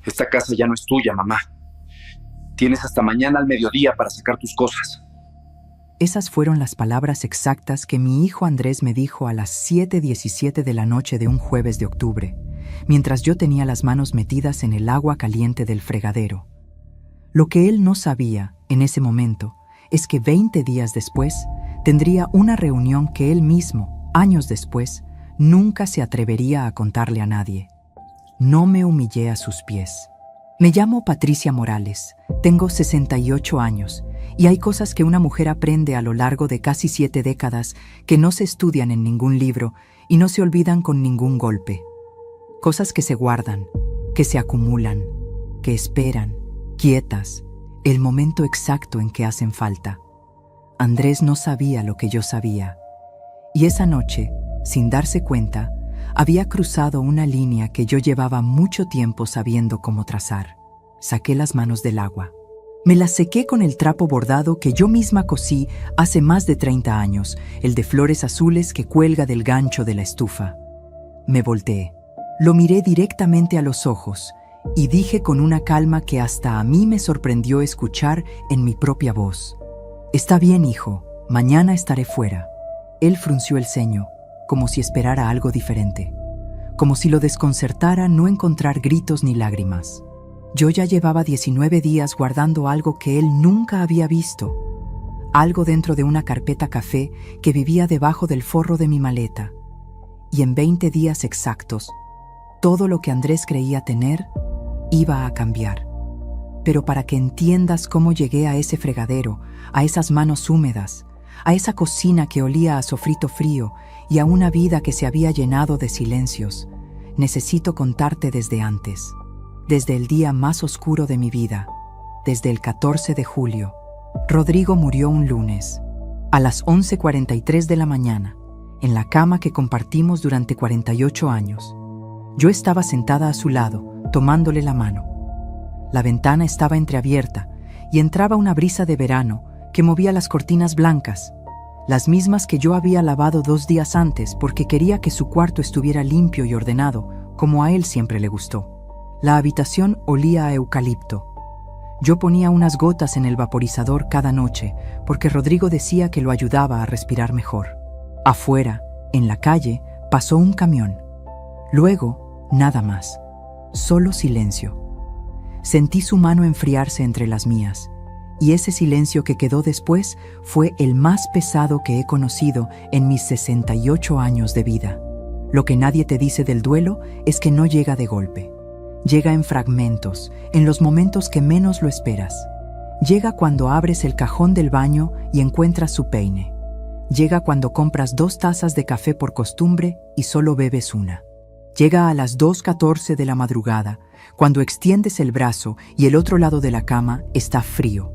Esta casa ya no es tuya, mamá. Tienes hasta mañana al mediodía para sacar tus cosas. Esas fueron las palabras exactas que mi hijo Andrés me dijo a las 7:17 de la noche de un jueves de octubre, mientras yo tenía las manos metidas en el agua caliente del fregadero. Lo que él no sabía en ese momento es que 20 días después tendría una reunión que él mismo, años después, nunca se atrevería a contarle a nadie. No me humillé a sus pies. Me llamo Patricia Morales, tengo 68 años y hay cosas que una mujer aprende a lo largo de casi 7 décadas que no se estudian en ningún libro y no se olvidan con ningún golpe. Cosas que se guardan, que se acumulan, que esperan, quietas, el momento exacto en que hacen falta. Andrés no sabía lo que yo sabía. Y esa noche, sin darse cuenta, había cruzado una línea que yo llevaba mucho tiempo sabiendo cómo trazar. Saqué las manos del agua. Me las sequé con el trapo bordado que yo misma cosí hace más de 30 años, el de flores azules que cuelga del gancho de la estufa. Me volteé. Lo miré directamente a los ojos y dije con una calma que hasta a mí me sorprendió escuchar en mi propia voz: «Está bien, hijo, mañana estaré fuera». Él frunció el ceño, como si esperara algo diferente, como si lo desconcertara no encontrar gritos ni lágrimas. Yo ya llevaba 19 días guardando algo que él nunca había visto, algo dentro de una carpeta café que vivía debajo del forro de mi maleta. Y en 20 días exactos, todo lo que Andrés creía tener iba a cambiar. Pero para que entiendas cómo llegué a ese fregadero, a esas manos húmedas, a esa cocina que olía a sofrito frío y a una vida que se había llenado de silencios, necesito contarte desde antes, desde el día más oscuro de mi vida, desde el 14 de julio. Rodrigo murió un lunes, a las 11:43 de la mañana, en la cama que compartimos durante 48 años. Yo estaba sentada a su lado, tomándole la mano. La ventana estaba entreabierta y entraba una brisa de verano que movía las cortinas blancas, las mismas que yo había lavado 2 días antes porque quería que su cuarto estuviera limpio y ordenado, como a él siempre le gustó. La habitación olía a eucalipto. Yo ponía unas gotas en el vaporizador cada noche porque Rodrigo decía que lo ayudaba a respirar mejor. Afuera, en la calle, pasó un camión. Luego, nada más. Solo silencio. Sentí su mano enfriarse entre las mías, y ese silencio que quedó después fue el más pesado que he conocido en mis 68 años de vida. Lo que nadie te dice del duelo es que no llega de golpe. Llega en fragmentos, en los momentos que menos lo esperas. Llega cuando abres el cajón del baño y encuentras su peine. Llega cuando compras 2 tazas de café por costumbre y solo bebes una. Llega a las 2:14 de la madrugada, cuando extiendes el brazo y el otro lado de la cama está frío.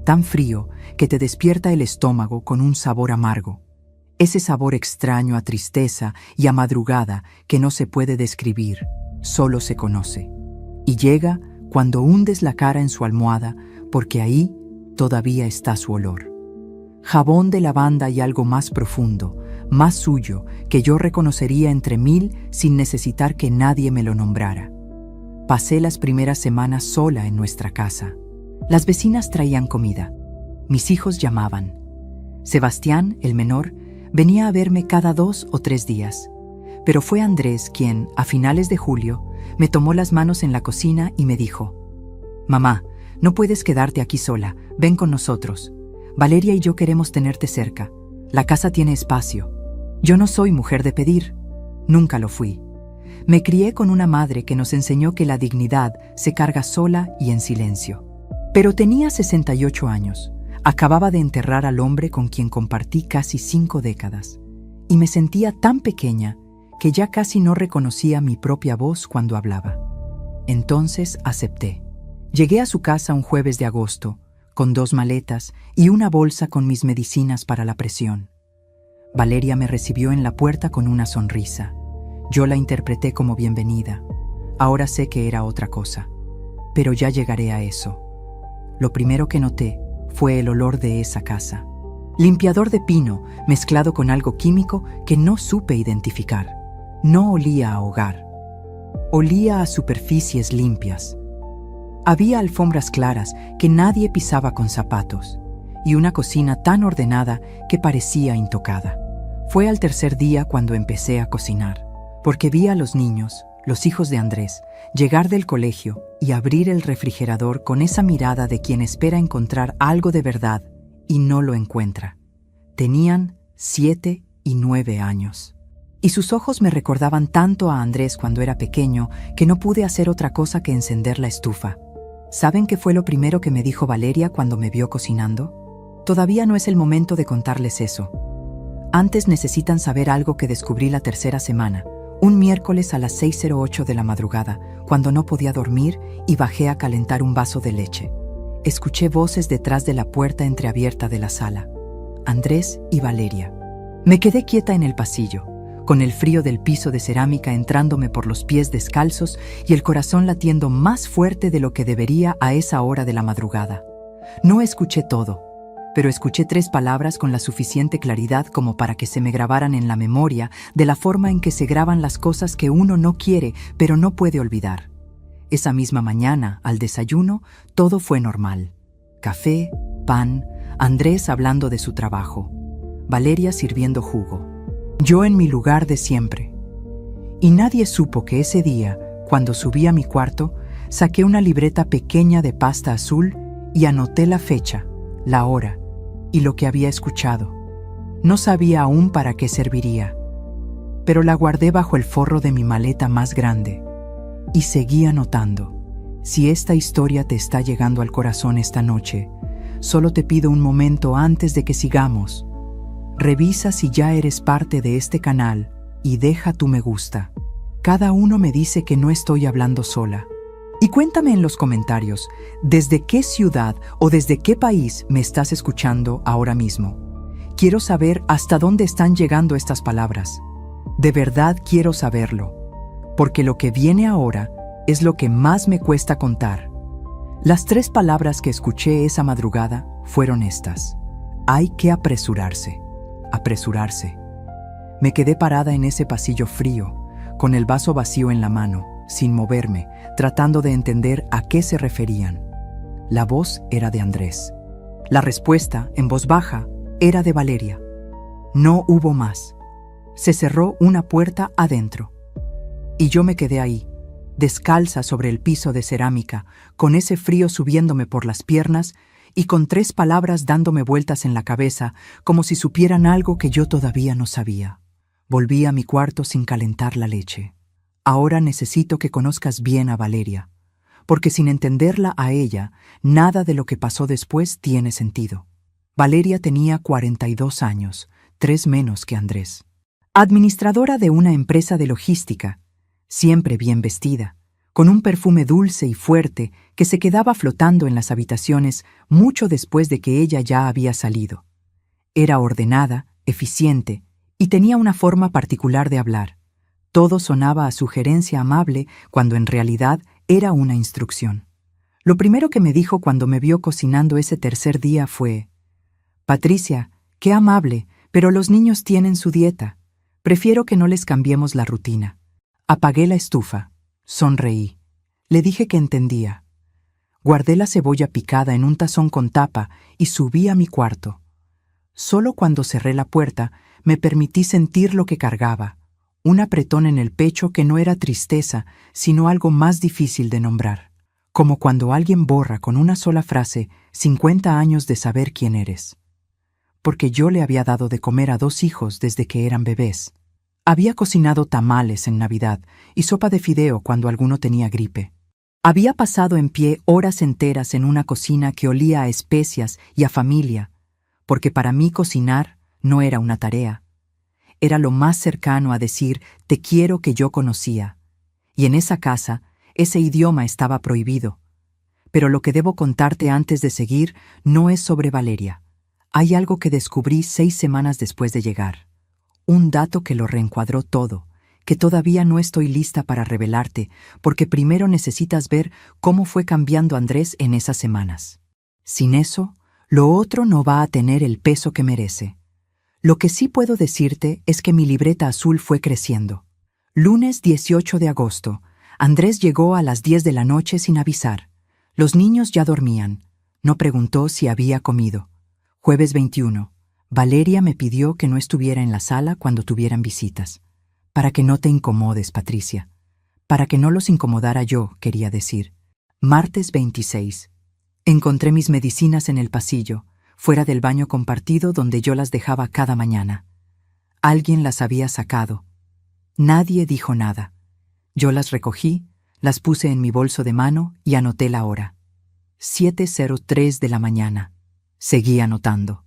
Tan frío que te despierta el estómago con un sabor amargo. Ese sabor extraño a tristeza y a madrugada que no se puede describir, solo se conoce. Y llega cuando hundes la cara en su almohada, porque ahí todavía está su olor. Jabón de lavanda y algo más profundo, más suyo, que yo reconocería entre 1000 sin necesitar que nadie me lo nombrara. Pasé las primeras semanas sola en nuestra casa. Las vecinas traían comida. Mis hijos llamaban. Sebastián, el menor, venía a verme cada 2 o 3 días. Pero fue Andrés quien, a finales de julio, me tomó las manos en la cocina y me dijo: «Mamá, no puedes quedarte aquí sola, ven con nosotros. Valeria y yo queremos tenerte cerca. La casa tiene espacio». Yo no soy mujer de pedir. Nunca lo fui. Me crié con una madre que nos enseñó que la dignidad se carga sola y en silencio. Pero tenía 68 años. Acababa de enterrar al hombre con quien compartí casi 5 décadas. Y me sentía tan pequeña que ya casi no reconocía mi propia voz cuando hablaba. Entonces acepté. Llegué a su casa un jueves de agosto, con 2 maletas y una bolsa con mis medicinas para la presión. Valeria me recibió en la puerta con una sonrisa. Yo la interpreté como bienvenida. Ahora sé que era otra cosa, pero ya llegaré a eso. Lo primero que noté fue el olor de esa casa. Limpiador de pino mezclado con algo químico que no supe identificar. No olía a hogar. Olía a superficies limpias, Había alfombras claras que nadie pisaba con zapatos y una cocina tan ordenada que parecía intocada. Fue al tercer día cuando empecé a cocinar, porque vi a los niños, los hijos de Andrés, llegar del colegio y abrir el refrigerador con esa mirada de quien espera encontrar algo de verdad y no lo encuentra. Tenían 7 y 9 años. Y sus ojos me recordaban tanto a Andrés cuando era pequeño que no pude hacer otra cosa que encender la estufa. ¿Saben qué fue lo primero que me dijo Valeria cuando me vio cocinando? Todavía no es el momento de contarles eso. Antes necesitan saber algo que descubrí la tercera semana, un miércoles a las 6:08 de la madrugada, cuando no podía dormir y bajé a calentar un vaso de leche. Escuché voces detrás de la puerta entreabierta de la sala. Andrés y Valeria. Me quedé quieta en el pasillo, con el frío del piso de cerámica entrándome por los pies descalzos y el corazón latiendo más fuerte de lo que debería a esa hora de la madrugada. No escuché todo, pero escuché 3 palabras con la suficiente claridad como para que se me grabaran en la memoria de la forma en que se graban las cosas que uno no quiere, pero no puede olvidar. Esa misma mañana, al desayuno, todo fue normal. Café, pan, Andrés hablando de su trabajo, Valeria sirviendo jugo. Yo en mi lugar de siempre. Y nadie supo que ese día, cuando subí a mi cuarto, saqué una libreta pequeña de pasta azul y anoté la fecha, la hora y lo que había escuchado. No sabía aún para qué serviría, pero la guardé bajo el forro de mi maleta más grande y seguí anotando. Si esta historia te está llegando al corazón esta noche, solo te pido un momento antes de que sigamos. Revisa si ya eres parte de este canal y deja tu me gusta. Cada uno me dice que no estoy hablando sola. Y cuéntame en los comentarios, ¿desde qué ciudad o desde qué país me estás escuchando ahora mismo? Quiero saber hasta dónde están llegando estas palabras. De verdad quiero saberlo, porque lo que viene ahora es lo que más me cuesta contar. Las 3 palabras que escuché esa madrugada fueron estas. Hay que apresurarse. Apresurarse. Me quedé parada en ese pasillo frío, con el vaso vacío en la mano, sin moverme, tratando de entender a qué se referían. La voz era de Andrés. La respuesta, en voz baja, era de Valeria. No hubo más. Se cerró una puerta adentro. Y yo me quedé ahí, descalza sobre el piso de cerámica, con ese frío subiéndome por las piernas y con 3 palabras dándome vueltas en la cabeza, como si supieran algo que yo todavía no sabía. Volví a mi cuarto sin calentar la leche. Ahora necesito que conozcas bien a Valeria, porque sin entenderla a ella, nada de lo que pasó después tiene sentido. Valeria tenía 42 años, 3 menos que Andrés. Administradora de una empresa de logística, siempre bien vestida, con un perfume dulce y fuerte que se quedaba flotando en las habitaciones mucho después de que ella ya había salido. Era ordenada, eficiente y tenía una forma particular de hablar. Todo sonaba a sugerencia amable cuando en realidad era una instrucción. Lo primero que me dijo cuando me vio cocinando ese tercer día fue: «Patricia, qué amable, pero los niños tienen su dieta. Prefiero que no les cambiemos la rutina». Apagué la estufa. Sonreí. Le dije que entendía. Guardé la cebolla picada en un tazón con tapa y subí a mi cuarto. Solo cuando cerré la puerta me permití sentir lo que cargaba. Un apretón en el pecho que no era tristeza, sino algo más difícil de nombrar. Como cuando alguien borra con una sola frase 50 años de saber quién eres. Porque yo le había dado de comer a 2 hijos desde que eran bebés. Había cocinado tamales en Navidad y sopa de fideo cuando alguno tenía gripe. Había pasado en pie horas enteras en una cocina que olía a especias y a familia, porque para mí cocinar no era una tarea. Era lo más cercano a decir «te quiero» que yo conocía. Y en esa casa, ese idioma estaba prohibido. Pero lo que debo contarte antes de seguir no es sobre Valeria. Hay algo que descubrí 6 semanas después de llegar. Un dato que lo reencuadró todo, que todavía no estoy lista para revelarte, porque primero necesitas ver cómo fue cambiando Andrés en esas semanas. Sin eso, lo otro no va a tener el peso que merece. Lo que sí puedo decirte es que mi libreta azul fue creciendo. Lunes 18 de agosto, Andrés llegó a las 10 de la noche sin avisar. Los niños ya dormían. No preguntó si había comido. Jueves 21. Valeria me pidió que no estuviera en la sala cuando tuvieran visitas. Para que no te incomodes, Patricia. Para que no los incomodara yo, quería decir. Martes 26. Encontré mis medicinas en el pasillo, fuera del baño compartido donde yo las dejaba cada mañana. Alguien las había sacado. Nadie dijo nada. Yo las recogí, las puse en mi bolso de mano y anoté la hora. 7:03 de la mañana. Seguí anotando.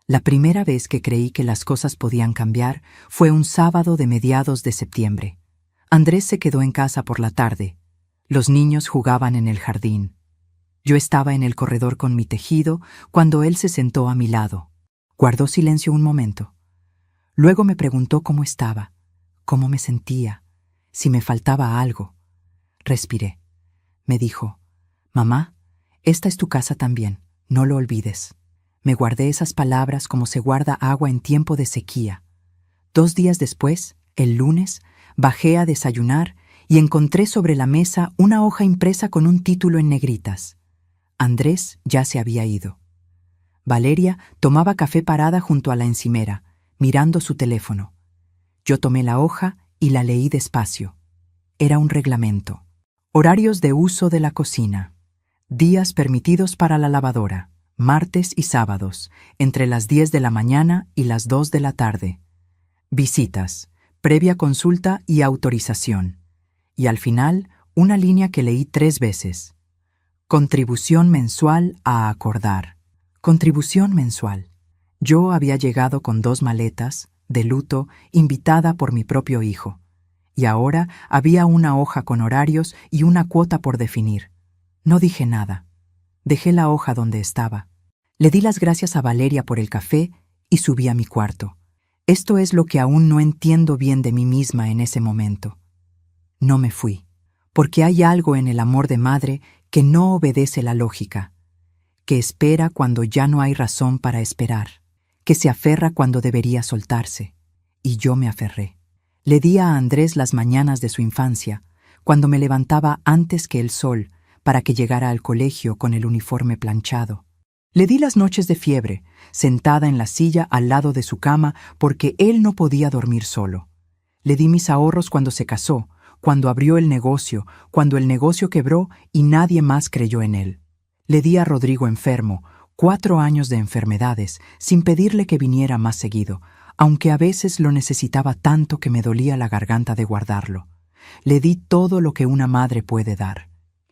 La primera vez que creí que las cosas podían cambiar fue un sábado de mediados de septiembre. Andrés se quedó en casa por la tarde. Los niños jugaban en el jardín. Yo estaba en el corredor con mi tejido cuando él se sentó a mi lado. Guardó silencio un momento. Luego me preguntó cómo estaba, cómo me sentía, si me faltaba algo. Respiré. Me dijo: «Mamá, esta es tu casa también, no lo olvides». Me guardé esas palabras como se guarda agua en tiempo de sequía. 2 días después, el lunes, bajé a desayunar y encontré sobre la mesa una hoja impresa con un título en negritas. Andrés ya se había ido. Valeria tomaba café parada junto a la encimera, mirando su teléfono. Yo tomé la hoja y la leí despacio. Era un reglamento. Horarios de uso de la cocina. Días permitidos para la lavadora. Martes y sábados, entre las 10 de la mañana y las 2 de la tarde. Visitas, previa consulta y autorización. Y al final, una línea que leí 3 veces. Contribución mensual a acordar. Contribución mensual. Yo había llegado con 2 maletas, de luto, invitada por mi propio hijo. Y ahora había una hoja con horarios y una cuota por definir. No dije nada. Dejé la hoja donde estaba. Le di las gracias a Valeria por el café y subí a mi cuarto. Esto es lo que aún no entiendo bien de mí misma en ese momento. No me fui, porque hay algo en el amor de madre que no obedece la lógica, que espera cuando ya no hay razón para esperar, que se aferra cuando debería soltarse. Y yo me aferré. Le di a Andrés las mañanas de su infancia, cuando me levantaba antes que el sol, para que llegara al colegio con el uniforme planchado. Le di las noches de fiebre, sentada en la silla al lado de su cama porque él no podía dormir solo. Le di mis ahorros cuando se casó, cuando abrió el negocio, cuando el negocio quebró y nadie más creyó en él. Le di a Rodrigo enfermo, 4 años de enfermedades, sin pedirle que viniera más seguido, aunque a veces lo necesitaba tanto que me dolía la garganta de guardarlo. Le di todo lo que una madre puede dar.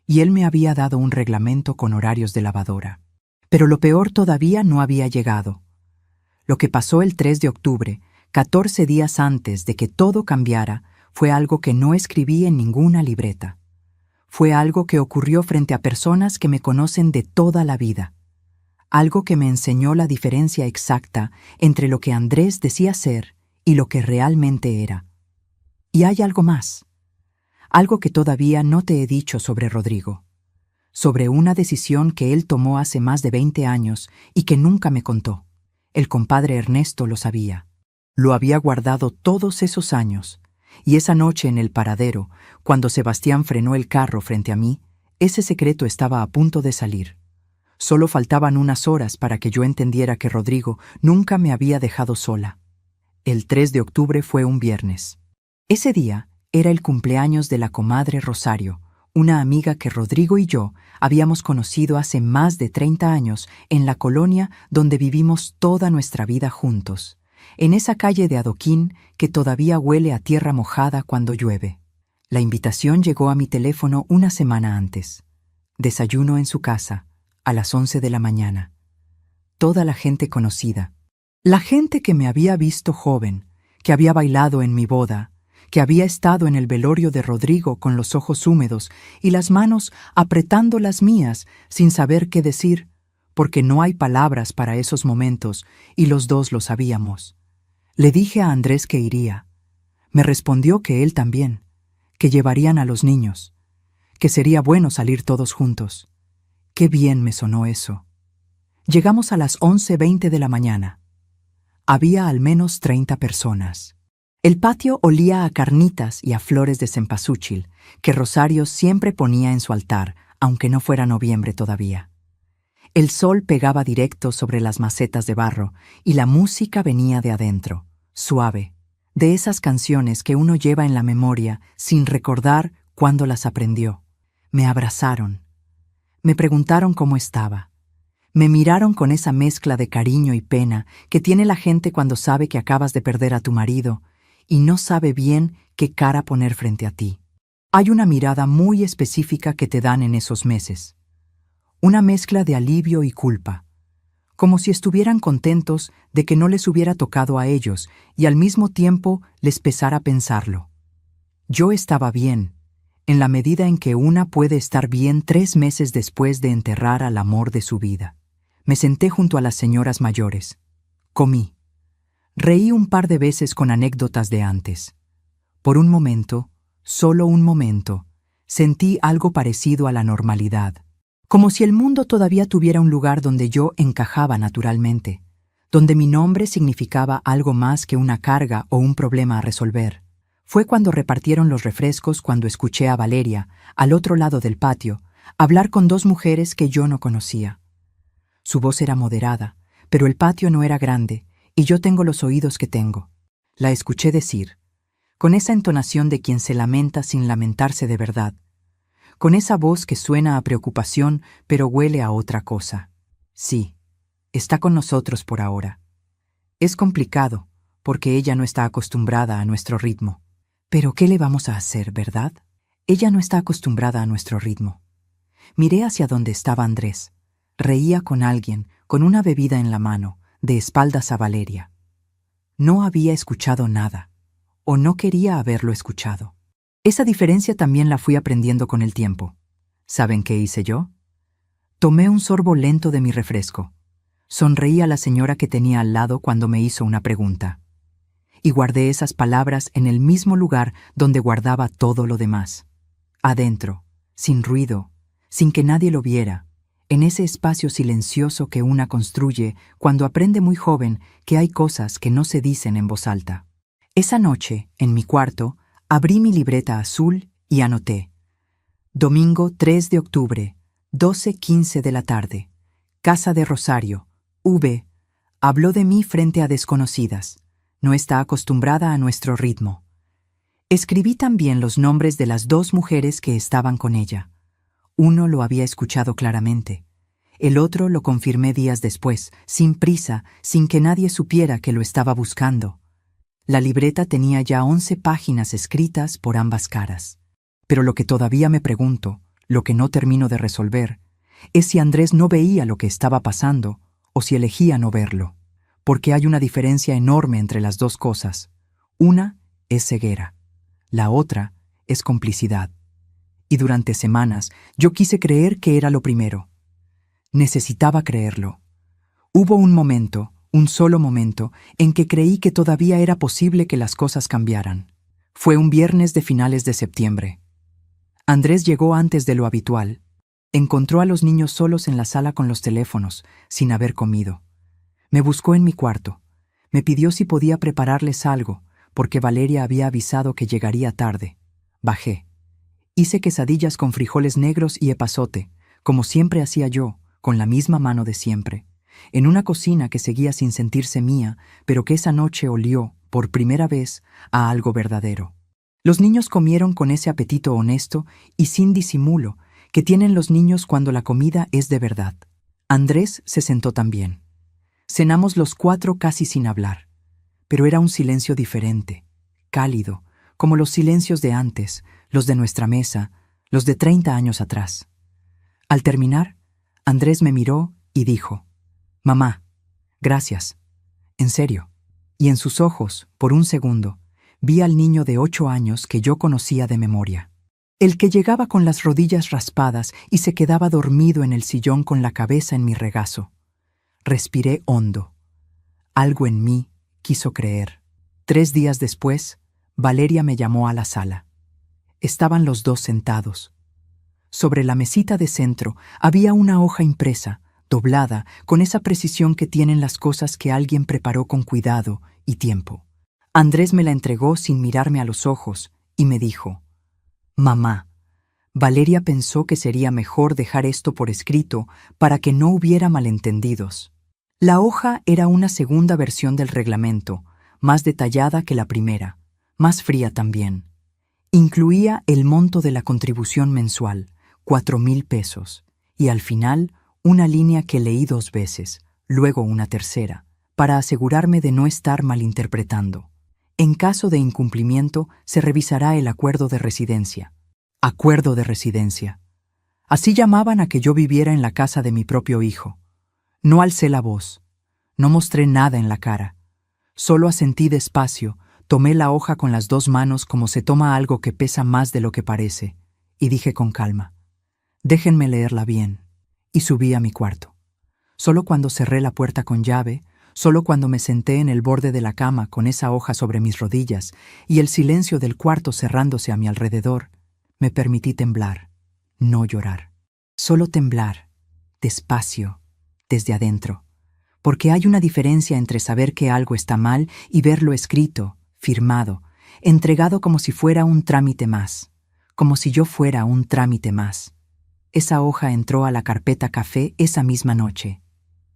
Y él me había dado un reglamento con horarios de lavadora. Pero lo peor todavía no había llegado. Lo que pasó el 3 de octubre, 14 días antes de que todo cambiara, fue algo que no escribí en ninguna libreta. Fue algo que ocurrió frente a personas que me conocen de toda la vida. Algo que me enseñó la diferencia exacta entre lo que Andrés decía ser y lo que realmente era. Y hay algo más. Algo que todavía no te he dicho sobre Rodrigo. Sobre una decisión que él tomó hace más de 20 años y que nunca me contó. El compadre Ernesto lo sabía. Lo había guardado todos esos años, y esa noche en el paradero, cuando Sebastián frenó el carro frente a mí, ese secreto estaba a punto de salir. Solo faltaban unas horas para que yo entendiera que Rodrigo nunca me había dejado sola. El 3 de octubre fue un viernes. Ese día era el cumpleaños de la comadre Rosario, una amiga que Rodrigo y yo habíamos conocido hace más de 30 años en la colonia donde vivimos toda nuestra vida juntos, en esa calle de adoquín que todavía huele a tierra mojada cuando llueve. La invitación llegó a mi teléfono una semana antes. Desayuno en su casa, a las 11 de la mañana. Toda la gente conocida. La gente que me había visto joven, que había bailado en mi boda, que había estado en el velorio de Rodrigo con los ojos húmedos y las manos apretando las mías sin saber qué decir, porque no hay palabras para esos momentos y los dos lo sabíamos. Le dije a Andrés que iría. Me respondió que él también, que llevarían a los niños, que sería bueno salir todos juntos. Qué bien me sonó eso. Llegamos a las 11:20 de la mañana. Había al menos 30 personas. El patio olía a carnitas y a flores de cempasúchil, que Rosario siempre ponía en su altar, aunque no fuera noviembre todavía. El sol pegaba directo sobre las macetas de barro y la música venía de adentro, suave, de esas canciones que uno lleva en la memoria sin recordar cuándo las aprendió. Me abrazaron. Me preguntaron cómo estaba. Me miraron con esa mezcla de cariño y pena que tiene la gente cuando sabe que acabas de perder a tu marido y no sabe bien qué cara poner frente a ti. Hay una mirada muy específica que te dan en esos meses. Una mezcla de alivio y culpa, como si estuvieran contentos de que no les hubiera tocado a ellos y al mismo tiempo les pesara pensarlo. Yo estaba bien, en la medida en que una puede estar bien 3 meses después de enterrar al amor de su vida. Me senté junto a las señoras mayores. Comí. Reí un par de veces con anécdotas de antes. Por un momento, solo un momento, sentí algo parecido a la normalidad, como si el mundo todavía tuviera un lugar donde yo encajaba naturalmente, donde mi nombre significaba algo más que una carga o un problema a resolver. Fue cuando repartieron los refrescos cuando escuché a Valeria, al otro lado del patio, hablar con 2 mujeres que yo no conocía. Su voz era moderada, pero el patio no era grande, y yo tengo los oídos que tengo. La escuché decir, con esa entonación de quien se lamenta sin lamentarse de verdad, con esa voz que suena a preocupación pero huele a otra cosa. Sí, está con nosotros por ahora. Es complicado, porque ella no está acostumbrada a nuestro ritmo. Pero ¿qué le vamos a hacer, verdad? Ella no está acostumbrada a nuestro ritmo. Miré hacia donde estaba Andrés. Reía con alguien, con una bebida en la mano, de espaldas a Valeria. No había escuchado nada, o no quería haberlo escuchado. Esa diferencia también la fui aprendiendo con el tiempo. ¿Saben qué hice yo? Tomé un sorbo lento de mi refresco. Sonreí a la señora que tenía al lado cuando me hizo una pregunta. Y guardé esas palabras en el mismo lugar donde guardaba todo lo demás. Adentro, sin ruido, sin que nadie lo viera, en ese espacio silencioso que una construye cuando aprende muy joven que hay cosas que no se dicen en voz alta. Esa noche, en mi cuarto, abrí mi libreta azul y anoté. Domingo 3 de octubre, 12:15 de la tarde. Casa de Rosario. V. Habló de mí frente a desconocidas. No está acostumbrada a nuestro ritmo. Escribí también los nombres de las 2 mujeres que estaban con ella. Uno lo había escuchado claramente. El otro lo confirmé días después, sin prisa, sin que nadie supiera que lo estaba buscando. La libreta tenía ya 11 páginas escritas por ambas caras. Pero lo que todavía me pregunto, lo que no termino de resolver, es si Andrés no veía lo que estaba pasando o si elegía no verlo. Porque hay una diferencia enorme entre las 2 cosas. Una es ceguera, la otra es complicidad. Y durante semanas yo quise creer que era lo primero. Necesitaba creerlo. Hubo un momento, un solo momento, en que creí que todavía era posible que las cosas cambiaran. Fue un viernes de finales de septiembre. Andrés llegó antes de lo habitual. Encontró a los niños solos en la sala con los teléfonos, sin haber comido. Me buscó en mi cuarto. Me pidió si podía prepararles algo, porque Valeria había avisado que llegaría tarde. Bajé. Hice quesadillas con frijoles negros y epazote, como siempre hacía yo, con la misma mano de siempre, en una cocina que seguía sin sentirse mía, pero que esa noche olió, por primera vez, a algo verdadero. Los niños comieron con ese apetito honesto y sin disimulo que tienen los niños cuando la comida es de verdad. Andrés se sentó también. Cenamos los 4 casi sin hablar, pero era un silencio diferente, cálido, como los silencios de antes, los de nuestra mesa, los de 30 años atrás. Al terminar, Andrés me miró y dijo, «Mamá, gracias, en serio». Y en sus ojos, por un segundo, vi al niño de 8 años que yo conocía de memoria. El que llegaba con las rodillas raspadas y se quedaba dormido en el sillón con la cabeza en mi regazo. Respiré hondo. Algo en mí quiso creer. 3 días después, Valeria me llamó a la sala. Estaban los 2 sentados. Sobre la mesita de centro había una hoja impresa, doblada, con esa precisión que tienen las cosas que alguien preparó con cuidado y tiempo. Andrés me la entregó sin mirarme a los ojos y me dijo, «Mamá, Valeria pensó que sería mejor dejar esto por escrito para que no hubiera malentendidos. La hoja era una segunda versión del reglamento, más detallada que la primera, más fría también. Incluía el monto de la contribución mensual, 4,000 pesos, y al final una línea que leí 2 veces, luego una tercera, para asegurarme de no estar malinterpretando. En caso de incumplimiento, se revisará el acuerdo de residencia. Acuerdo de residencia. Así llamaban a que yo viviera en la casa de mi propio hijo. No alcé la voz. No mostré nada en la cara. Solo asentí despacio, tomé la hoja con las 2 manos como se toma algo que pesa más de lo que parece, y dije con calma: déjenme leerla bien. Y subí a mi cuarto. Solo cuando cerré la puerta con llave, solo cuando me senté en el borde de la cama con esa hoja sobre mis rodillas y el silencio del cuarto cerrándose a mi alrededor, me permití temblar, no llorar. Solo temblar, despacio, desde adentro. Porque hay una diferencia entre saber que algo está mal y verlo escrito, firmado, entregado como si fuera un trámite más, como si yo fuera un trámite más. Esa hoja entró a la carpeta café esa misma noche.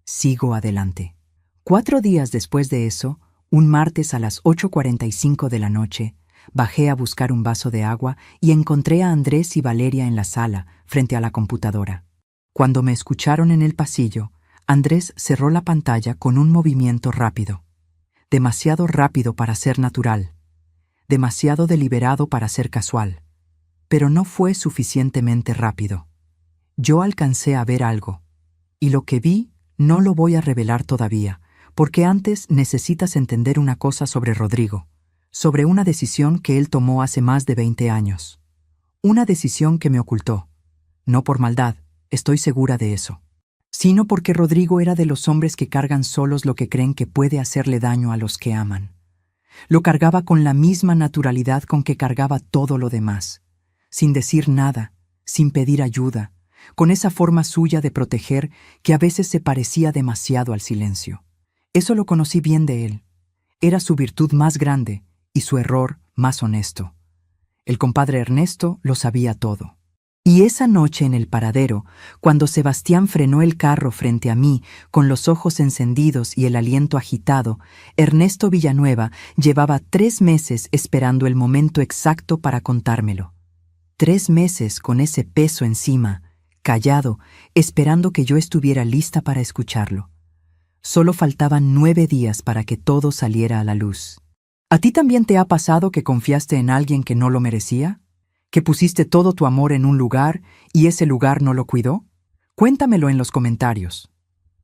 Sigo adelante. 4 días después de eso, un martes a las 8:45 de la noche, bajé a buscar un vaso de agua y encontré a Andrés y Valeria en la sala, frente a la computadora. Cuando me escucharon en el pasillo, Andrés cerró la pantalla con un movimiento rápido. Demasiado rápido para ser natural. Demasiado deliberado para ser casual. Pero no fue suficientemente rápido. Yo alcancé a ver algo. Y lo que vi no lo voy a revelar todavía, porque antes necesitas entender una cosa sobre Rodrigo, sobre una decisión que él tomó hace más de 20 años. Una decisión que me ocultó. No por maldad, estoy segura de eso, sino porque Rodrigo era de los hombres que cargan solos lo que creen que puede hacerle daño a los que aman. Lo cargaba con la misma naturalidad con que cargaba todo lo demás, sin decir nada, sin pedir ayuda, con esa forma suya de proteger que a veces se parecía demasiado al silencio. Eso lo conocí bien de él. Era su virtud más grande y su error más honesto. El compadre Ernesto lo sabía todo. Y esa noche en el paradero, cuando Sebastián frenó el carro frente a mí, con los ojos encendidos y el aliento agitado, Ernesto Villanueva llevaba 3 meses esperando el momento exacto para contármelo. 3 meses con ese peso encima, callado, esperando que yo estuviera lista para escucharlo. Solo faltaban 9 días para que todo saliera a la luz. ¿A ti también te ha pasado que confiaste en alguien que no lo merecía? ¿Que pusiste todo tu amor en un lugar y ese lugar no lo cuidó? Cuéntamelo en los comentarios.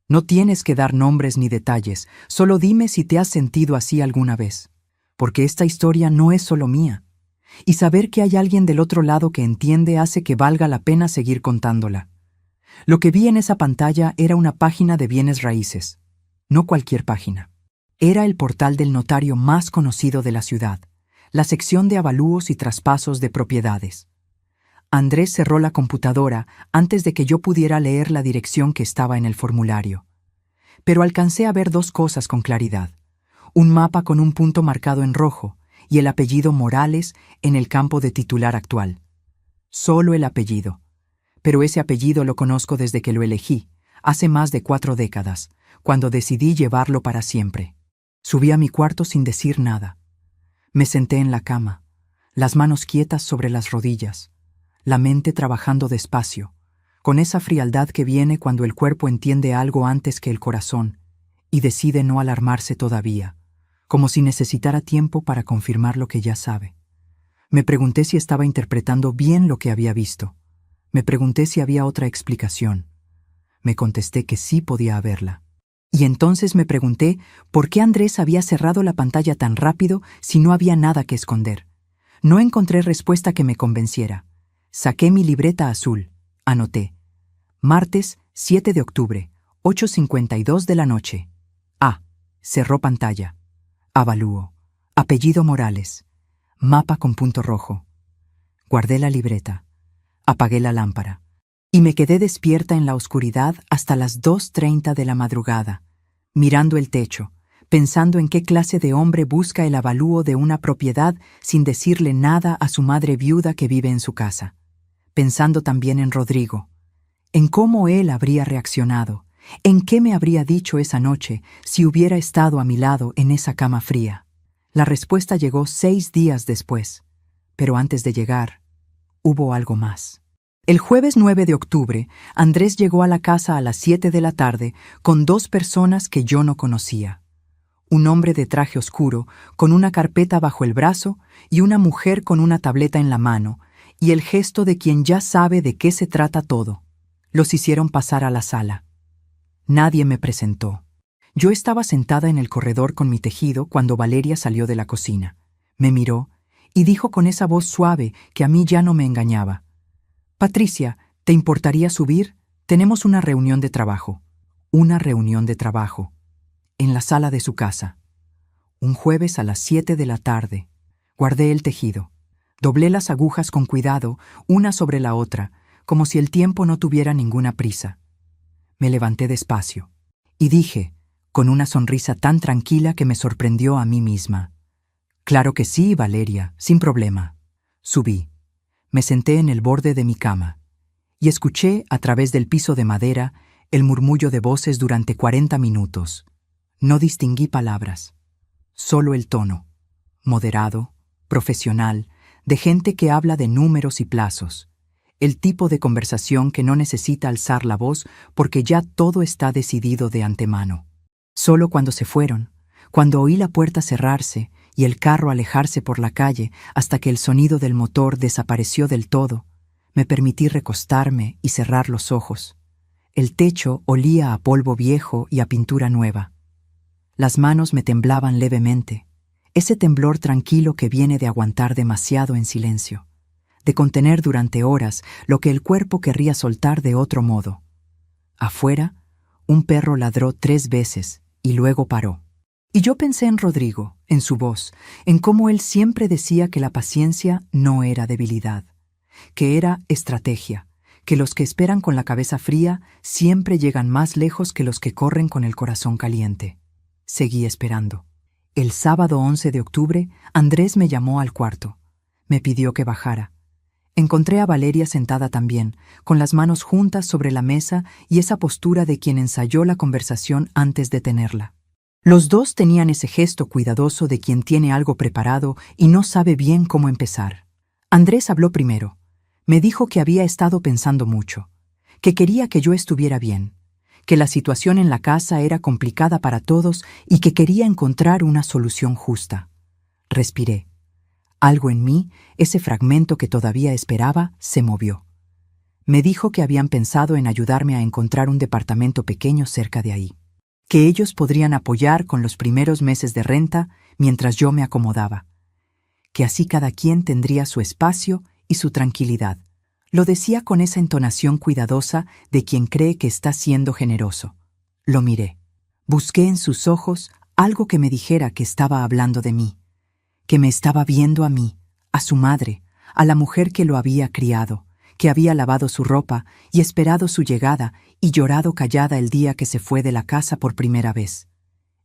No tienes que dar nombres ni detalles, solo dime si te has sentido así alguna vez. Porque esta historia no es solo mía. Y saber que hay alguien del otro lado que entiende hace que valga la pena seguir contándola. Lo que vi en esa pantalla era una página de bienes raíces. No cualquier página. Era el portal del notario más conocido de la ciudad, la sección de avalúos y traspasos de propiedades. Andrés cerró la computadora antes de que yo pudiera leer la dirección que estaba en el formulario. Pero alcancé a ver 2 cosas con claridad. Un mapa con un punto marcado en rojo y el apellido Morales en el campo de titular actual. Solo el apellido. Pero ese apellido lo conozco desde que lo elegí, hace más de 4 décadas, cuando decidí llevarlo para siempre. Subí a mi cuarto sin decir nada. Me senté en la cama, las manos quietas sobre las rodillas, la mente trabajando despacio, con esa frialdad que viene cuando el cuerpo entiende algo antes que el corazón y decide no alarmarse todavía, como si necesitara tiempo para confirmar lo que ya sabe. Me pregunté si estaba interpretando bien lo que había visto. Me pregunté si había otra explicación. Me contesté que sí podía haberla. Y entonces me pregunté por qué Andrés había cerrado la pantalla tan rápido si no había nada que esconder. No encontré respuesta que me convenciera. Saqué mi libreta azul. Anoté. Martes 7 de octubre, 8:52 de la noche. A. Cerró pantalla. Avalúo. Apellido Morales. Mapa con punto rojo. Guardé la libreta. Apagué la lámpara. Y me quedé despierta en la oscuridad hasta las 2:30 de la madrugada, mirando el techo, pensando en qué clase de hombre busca el avalúo de una propiedad sin decirle nada a su madre viuda que vive en su casa. pensando también en Rodrigo, en cómo él habría reaccionado, en qué me habría dicho esa noche si hubiera estado a mi lado en esa cama fría. La respuesta llegó 6 días después, pero antes de llegar, hubo algo más. El jueves 9 de octubre, Andrés llegó a la casa a las 7 de la tarde con 2 personas que yo no conocía. Un hombre de traje oscuro, con una carpeta bajo el brazo, y una mujer con una tableta en la mano, y el gesto de quien ya sabe de qué se trata todo. Los hicieron pasar a la sala. Nadie me presentó. Yo estaba sentada en el corredor con mi tejido cuando Valeria salió de la cocina. Me miró y dijo con esa voz suave que a mí ya no me engañaba: «Patricia, ¿te importaría subir? Tenemos una reunión de trabajo». Una reunión de trabajo. En la sala de su casa. Un jueves a las 7 de la tarde. Guardé el tejido. Doblé las agujas con cuidado, una sobre la otra, como si el tiempo no tuviera ninguna prisa. Me levanté despacio. Y dije, con una sonrisa tan tranquila que me sorprendió a mí misma: «Claro que sí, Valeria, sin problema». Subí. Me senté en el borde de mi cama. Y escuché, a través del piso de madera, el murmullo de voces durante 40 minutos. No distinguí palabras. Solo el tono, moderado, profesional, de gente que habla de números y plazos. El tipo de conversación que no necesita alzar la voz porque ya todo está decidido de antemano. Solo cuando se fueron, cuando oí la puerta cerrarse y el carro alejarse por la calle hasta que el sonido del motor desapareció del todo, me permití recostarme y cerrar los ojos. El techo olía a polvo viejo y a pintura nueva. Las manos me temblaban levemente, ese temblor tranquilo que viene de aguantar demasiado en silencio, de contener durante horas lo que el cuerpo querría soltar de otro modo. Afuera, un perro ladró 3 veces y luego paró. Y yo pensé en Rodrigo, en su voz, en cómo él siempre decía que la paciencia no era debilidad, que era estrategia, que los que esperan con la cabeza fría siempre llegan más lejos que los que corren con el corazón caliente. Seguí esperando. El sábado 11 de octubre, Andrés me llamó al cuarto. Me pidió que bajara. Encontré a Valeria sentada también, con las manos juntas sobre la mesa y esa postura de quien ensayó la conversación antes de tenerla. Los dos tenían ese gesto cuidadoso de quien tiene algo preparado y no sabe bien cómo empezar. Andrés habló primero. Me dijo que había estado pensando mucho, que quería que yo estuviera bien, que la situación en la casa era complicada para todos y que quería encontrar una solución justa. Respiré. Algo en mí, ese fragmento que todavía esperaba, se movió. Me dijo que habían pensado en ayudarme a encontrar un departamento pequeño cerca de ahí, que ellos podrían apoyar con los primeros meses de renta mientras yo me acomodaba, que así cada quien tendría su espacio y su tranquilidad. Lo decía con esa entonación cuidadosa de quien cree que está siendo generoso. Lo miré. Busqué en sus ojos algo que me dijera que estaba hablando de mí, que me estaba viendo a mí, a su madre, a la mujer que lo había criado, que había lavado su ropa y esperado su llegada y llorado callada el día que se fue de la casa por primera vez.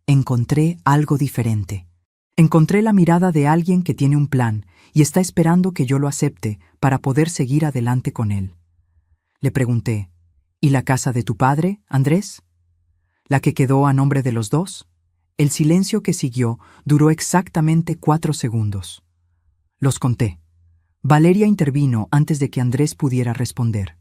Encontré algo diferente. Encontré la mirada de alguien que tiene un plan y está esperando que yo lo acepte para poder seguir adelante con él. Le pregunté, ¿y la casa de tu padre, Andrés? ¿La que quedó a nombre de los dos? El silencio que siguió duró exactamente 4 segundos. Los conté. Valeria intervino antes de que Andrés pudiera responder.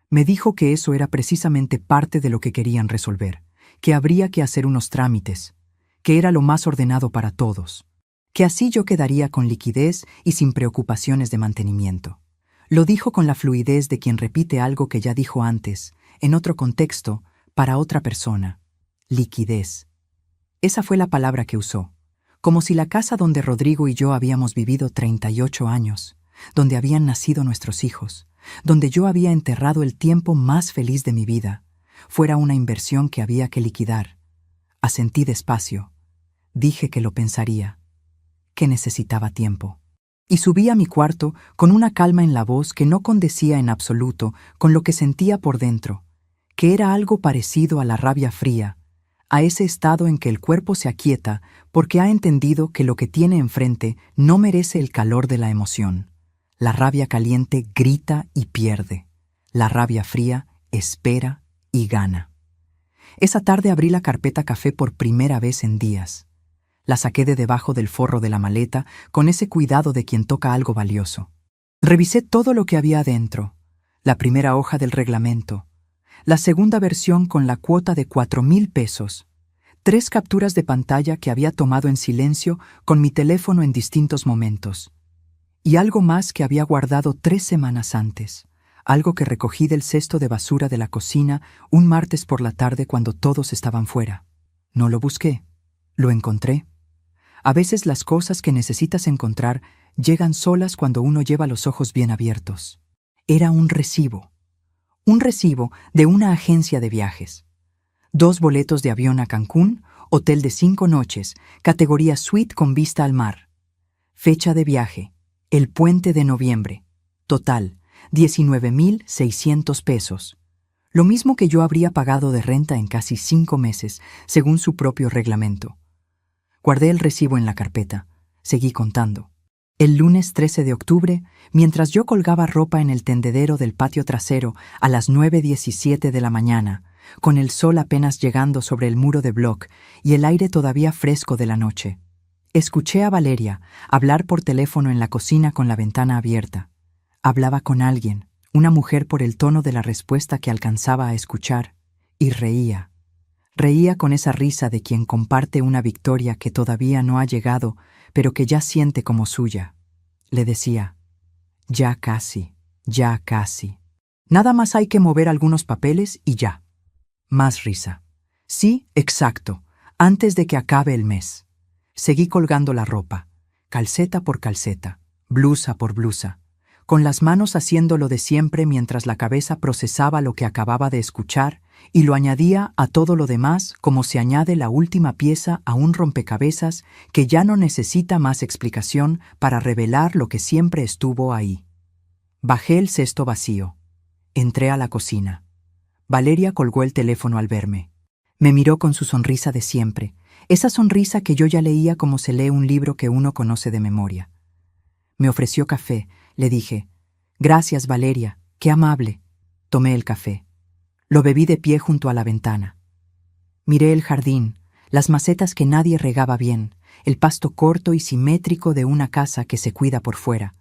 Me dijo que eso era precisamente parte de lo que querían resolver, que habría que hacer unos trámites, que era lo más ordenado para todos, que así yo quedaría con liquidez y sin preocupaciones de mantenimiento. Lo dijo con la fluidez de quien repite algo que ya dijo antes, en otro contexto, para otra persona. Liquidez. Esa fue la palabra que usó, como si la casa donde Rodrigo y yo habíamos vivido 38 años, donde habían nacido nuestros hijos, donde yo había enterrado el tiempo más feliz de mi vida, fuera una inversión que había que liquidar. Asentí despacio. Dije que lo pensaría, que necesitaba tiempo. Y subí a mi cuarto con una calma en la voz que no condecía en absoluto con lo que sentía por dentro, que era algo parecido a la rabia fría, a ese estado en que el cuerpo se aquieta porque ha entendido que lo que tiene enfrente no merece el calor de la emoción. La rabia caliente grita y pierde. La rabia fría espera y gana. Esa tarde abrí la carpeta café por primera vez en días. La saqué de debajo del forro de la maleta con ese cuidado de quien toca algo valioso. Revisé todo lo que había adentro. La primera hoja del reglamento. La segunda versión con la cuota de 4,000 pesos. 3 capturas de pantalla que había tomado en silencio con mi teléfono en distintos momentos. Y algo más que había guardado 3 semanas antes. Algo que recogí del cesto de basura de la cocina un martes por la tarde cuando todos estaban fuera. No lo busqué, lo encontré. A veces las cosas que necesitas encontrar llegan solas cuando uno lleva los ojos bien abiertos. Era un recibo de una agencia de viajes. 2 boletos de avión a Cancún, hotel de 5 noches, categoría suite con vista al mar. Fecha de viaje, el puente de noviembre. Total, 19,600 pesos. Lo mismo que yo habría pagado de renta en casi 5 meses, según su propio reglamento. Guardé el recibo en la carpeta. Seguí contando. El lunes 13 de octubre, mientras yo colgaba ropa en el tendedero del patio trasero a las 9:17 de la mañana, con el sol apenas llegando sobre el muro de bloc y el aire todavía fresco de la noche, escuché a Valeria hablar por teléfono en la cocina con la ventana abierta. Hablaba con alguien, una mujer por el tono de la respuesta que alcanzaba a escuchar, y reía. Reía con esa risa de quien comparte una victoria que todavía no ha llegado, pero que ya siente como suya. Le decía, ya casi, ya casi. Nada más hay que mover algunos papeles y ya. Más risa. Sí, exacto, antes de que acabe el mes. Seguí colgando la ropa, calceta por calceta, blusa por blusa, con las manos haciendo lo de siempre mientras la cabeza procesaba lo que acababa de escuchar y lo añadía a todo lo demás como se añade la última pieza a un rompecabezas que ya no necesita más explicación para revelar lo que siempre estuvo ahí. Bajé el cesto vacío. Entré a la cocina. Valeria colgó el teléfono al verme. Me miró con su sonrisa de siempre, esa sonrisa que yo ya leía como se lee un libro que uno conoce de memoria. Me ofreció café. Le dije, gracias, Valeria, qué amable. Tomé el café. Lo bebí de pie junto a la ventana. Miré el jardín, las macetas que nadie regaba bien, el pasto corto y simétrico de una casa que se cuida por fuera.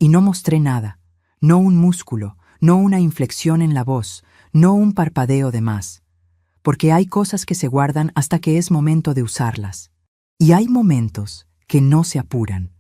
Y no mostré nada, no un músculo, no una inflexión en la voz, no un parpadeo de más. Porque hay cosas que se guardan hasta que es momento de usarlas. Y hay momentos que no se apuran,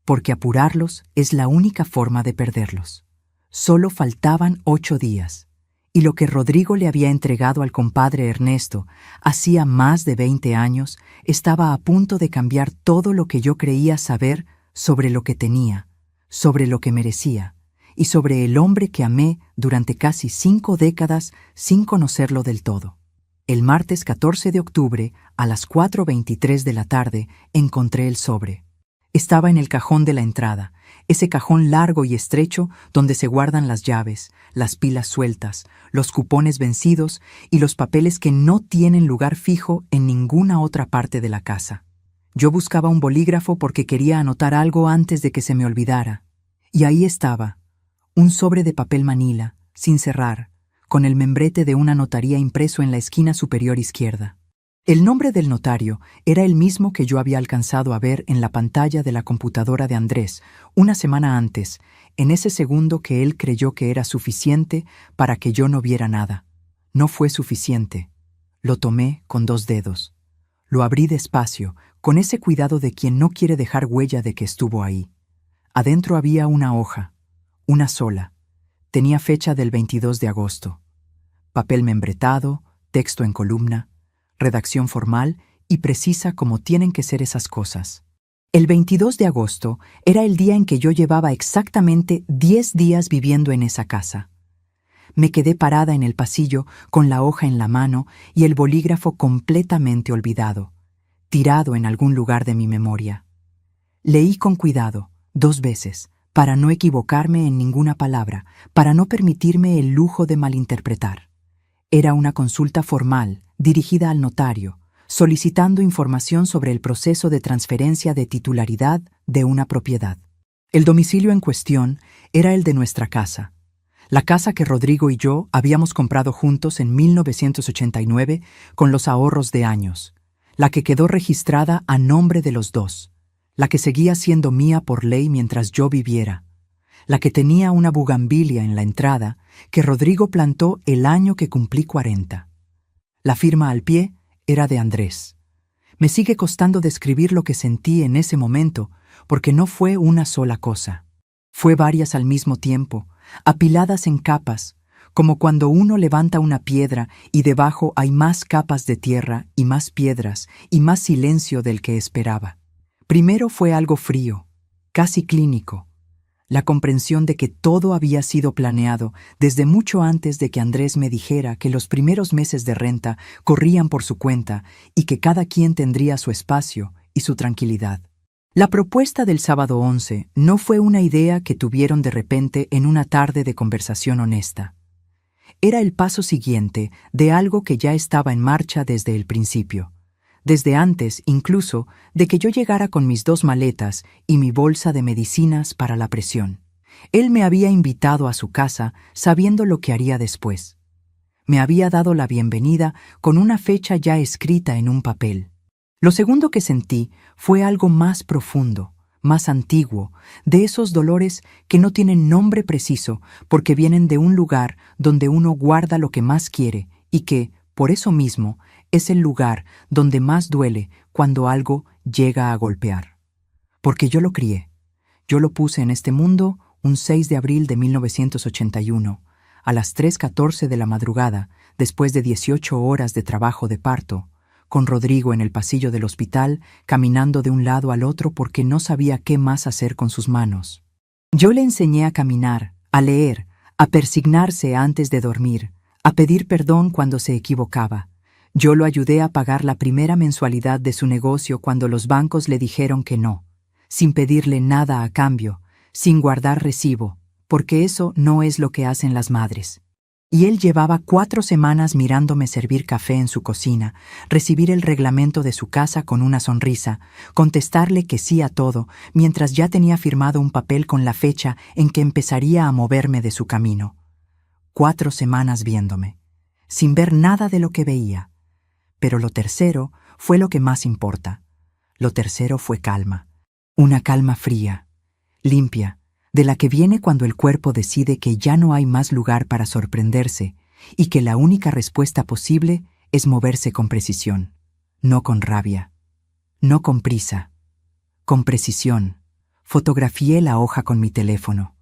porque apurarlos es la única forma de perderlos. Solo faltaban 8 días, y lo que Rodrigo le había entregado al compadre Ernesto hacía más de 20 años estaba a punto de cambiar todo lo que yo creía saber sobre lo que tenía, sobre lo que merecía, y sobre el hombre que amé durante casi 5 décadas sin conocerlo del todo. El martes 14 de octubre, a las 4:23 de la tarde, encontré el sobre. Estaba en el cajón de la entrada, ese cajón largo y estrecho donde se guardan las llaves, las pilas sueltas, los cupones vencidos y los papeles que no tienen lugar fijo en ninguna otra parte de la casa. Yo buscaba un bolígrafo porque quería anotar algo antes de que se me olvidara. Y ahí estaba, un sobre de papel manila, sin cerrar, con el membrete de una notaría impreso en la esquina superior izquierda. El nombre del notario era el mismo que yo había alcanzado a ver en la pantalla de la computadora de Andrés una semana antes, en ese segundo que él creyó que era suficiente para que yo no viera nada. No fue suficiente. Lo tomé con 2 dedos. Lo abrí despacio, con ese cuidado de quien no quiere dejar huella de que estuvo ahí. Adentro había una hoja, una sola. Tenía fecha del 22 de agosto. Papel membretado, texto en columna, redacción formal y precisa como tienen que ser esas cosas. El 22 de agosto era el día en que yo llevaba exactamente 10 días viviendo en esa casa. Me quedé parada en el pasillo con la hoja en la mano y el bolígrafo completamente olvidado, tirado en algún lugar de mi memoria. Leí con cuidado, 2 veces, para no equivocarme en ninguna palabra, para no permitirme el lujo de malinterpretar. Era una consulta formal, dirigida al notario, solicitando información sobre el proceso de transferencia de titularidad de una propiedad. El domicilio en cuestión era el de nuestra casa, la casa que Rodrigo y yo habíamos comprado juntos en 1989 con los ahorros de años, la que quedó registrada a nombre de los dos, la que seguía siendo mía por ley mientras yo viviera, la que tenía una bugambilia en la entrada que Rodrigo plantó el año que cumplí 40. La firma al pie era de Andrés. Me sigue costando describir lo que sentí en ese momento, porque no fue una sola cosa. Fue varias al mismo tiempo, apiladas en capas, como cuando uno levanta una piedra y debajo hay más capas de tierra y más piedras y más silencio del que esperaba. Primero fue algo frío, casi clínico, la comprensión de que todo había sido planeado desde mucho antes de que Andrés me dijera que los primeros meses de renta corrían por su cuenta y que cada quien tendría su espacio y su tranquilidad. La propuesta del sábado 11 no fue una idea que tuvieron de repente en una tarde de conversación honesta. Era el paso siguiente de algo que ya estaba en marcha desde el principio, desde antes incluso de que yo llegara con mis 2 maletas y mi bolsa de medicinas para la presión. Él me había invitado a su casa sabiendo lo que haría después. Me había dado la bienvenida con una fecha ya escrita en un papel. Lo segundo que sentí fue algo más profundo, más antiguo, de esos dolores que no tienen nombre preciso porque vienen de un lugar donde uno guarda lo que más quiere y que, por eso mismo, es el lugar donde más duele cuando algo llega a golpear. Porque yo lo crié. Yo lo puse en este mundo un 6 de abril de 1981, a las 3:14 de la madrugada, después de 18 horas de trabajo de parto, con Rodrigo en el pasillo del hospital, caminando de un lado al otro porque no sabía qué más hacer con sus manos. Yo le enseñé a caminar, a leer, a persignarse antes de dormir, a pedir perdón cuando se equivocaba. Yo lo ayudé a pagar la primera mensualidad de su negocio cuando los bancos le dijeron que no, sin pedirle nada a cambio, sin guardar recibo, porque eso no es lo que hacen las madres. Y él llevaba 4 semanas mirándome servir café en su cocina, recibir el reglamento de su casa con una sonrisa, contestarle que sí a todo, mientras ya tenía firmado un papel con la fecha en que empezaría a moverme de su camino. 4 semanas viéndome, sin ver nada de lo que veía. Pero lo tercero fue lo que más importa. Lo tercero fue calma. Una calma fría, limpia, de la que viene cuando el cuerpo decide que ya no hay más lugar para sorprenderse y que la única respuesta posible es moverse con precisión, no con rabia, no con prisa, con precisión. Fotografié la hoja con mi teléfono.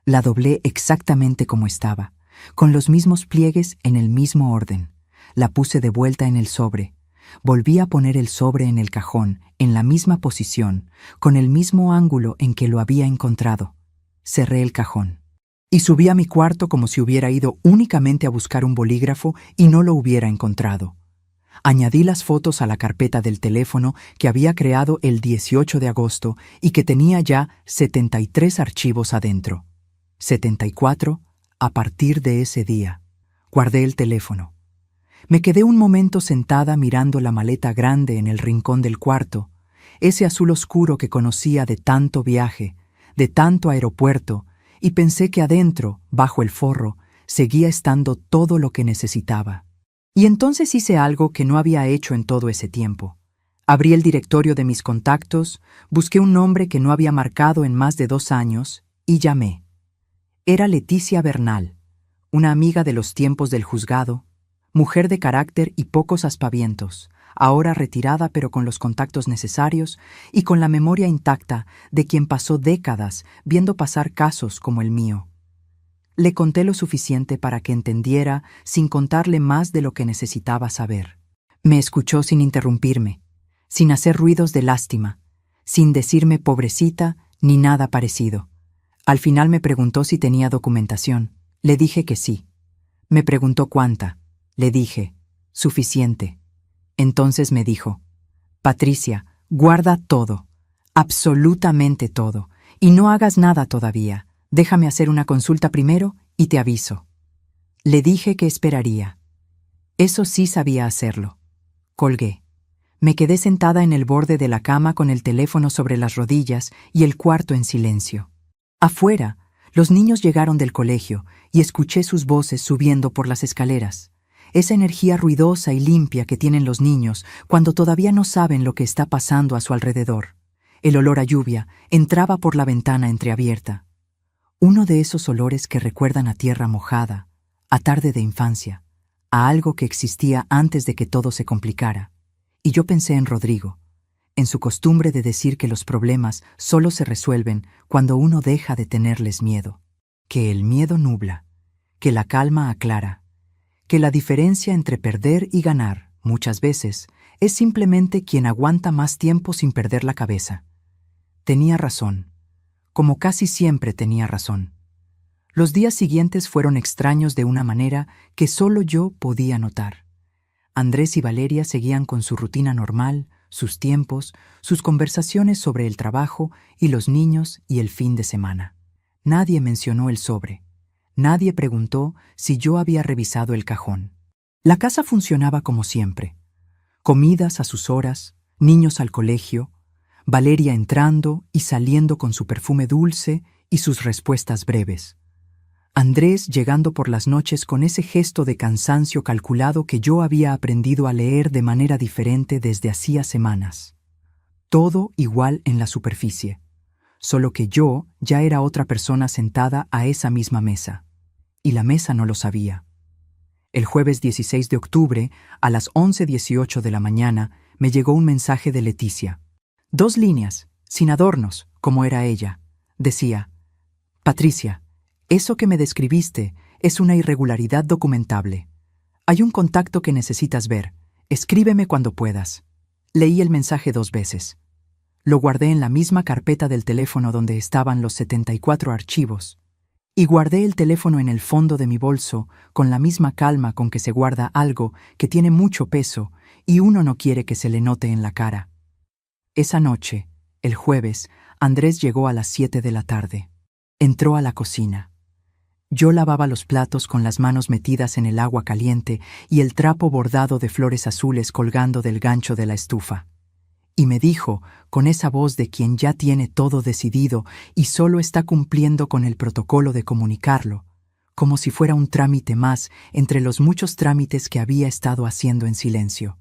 La doblé exactamente como estaba, con los mismos pliegues en el mismo orden. La puse de vuelta en el sobre. Volví a poner el sobre en el cajón, en la misma posición, con el mismo ángulo en que lo había encontrado. Cerré el cajón. Y subí a mi cuarto como si hubiera ido únicamente a buscar un bolígrafo y no lo hubiera encontrado. Añadí las fotos a la carpeta del teléfono que había creado el 18 de agosto y que tenía ya 73 archivos adentro. 74 a partir de ese día. Guardé el teléfono. Me quedé un momento sentada mirando la maleta grande en el rincón del cuarto, ese azul oscuro que conocía de tanto viaje, de tanto aeropuerto, y pensé que adentro, bajo el forro, seguía estando todo lo que necesitaba. Y entonces hice algo que no había hecho en todo ese tiempo. Abrí el directorio de mis contactos, busqué un nombre que no había marcado en más de 2 años y llamé. Era Leticia Bernal, una amiga de los tiempos del juzgado, mujer de carácter y pocos aspavientos, ahora retirada pero con los contactos necesarios y con la memoria intacta de quien pasó décadas viendo pasar casos como el mío. Le conté lo suficiente para que entendiera sin contarle más de lo que necesitaba saber. Me escuchó sin interrumpirme, sin hacer ruidos de lástima, sin decirme pobrecita ni nada parecido. Al final me preguntó si tenía documentación. Le dije que sí. Me preguntó cuánta. Le dije, suficiente. Entonces me dijo, Patricia, guarda todo, absolutamente todo, y no hagas nada todavía. Déjame hacer una consulta primero y te aviso. Le dije que esperaría. Eso sí sabía hacerlo. Colgué. Me quedé sentada en el borde de la cama con el teléfono sobre las rodillas y el cuarto en silencio. Afuera, los niños llegaron del colegio y escuché sus voces subiendo por las escaleras. Esa energía ruidosa y limpia que tienen los niños cuando todavía no saben lo que está pasando a su alrededor. El olor a lluvia entraba por la ventana entreabierta. Uno de esos olores que recuerdan a tierra mojada, a tarde de infancia, a algo que existía antes de que todo se complicara. Y yo pensé en Rodrigo, en su costumbre de decir que los problemas solo se resuelven cuando uno deja de tenerles miedo, que el miedo nubla, que la calma aclara, que la diferencia entre perder y ganar, muchas veces, es simplemente quien aguanta más tiempo sin perder la cabeza. Tenía razón, como casi siempre tenía razón. Los días siguientes fueron extraños de una manera que solo yo podía notar. Andrés y Valeria seguían con su rutina normal, sus tiempos, sus conversaciones sobre el trabajo y los niños y el fin de semana. Nadie mencionó el sobre. Nadie preguntó si yo había revisado el cajón. La casa funcionaba como siempre. Comidas a sus horas, niños al colegio, Valeria entrando y saliendo con su perfume dulce y sus respuestas breves. Andrés llegando por las noches con ese gesto de cansancio calculado que yo había aprendido a leer de manera diferente desde hacía semanas. Todo igual en la superficie, solo que yo ya era otra persona sentada a esa misma mesa. Y la mesa no lo sabía. El jueves 16 de octubre, a las 11:18 de la mañana, me llegó un mensaje de Leticia. 2 líneas, sin adornos, como era ella. Decía: Patricia, eso que me describiste es una irregularidad documentable. Hay un contacto que necesitas ver. Escríbeme cuando puedas. Leí el mensaje 2 veces. Lo guardé en la misma carpeta del teléfono donde estaban los 74 archivos. Y guardé el teléfono en el fondo de mi bolso con la misma calma con que se guarda algo que tiene mucho peso y uno no quiere que se le note en la cara. Esa noche, el jueves, Andrés llegó a las 7 de la tarde. Entró a la cocina. Yo lavaba los platos con las manos metidas en el agua caliente y el trapo bordado de flores azules colgando del gancho de la estufa. Y me dijo, con esa voz de quien ya tiene todo decidido y solo está cumpliendo con el protocolo de comunicarlo, como si fuera un trámite más entre los muchos trámites que había estado haciendo en silencio.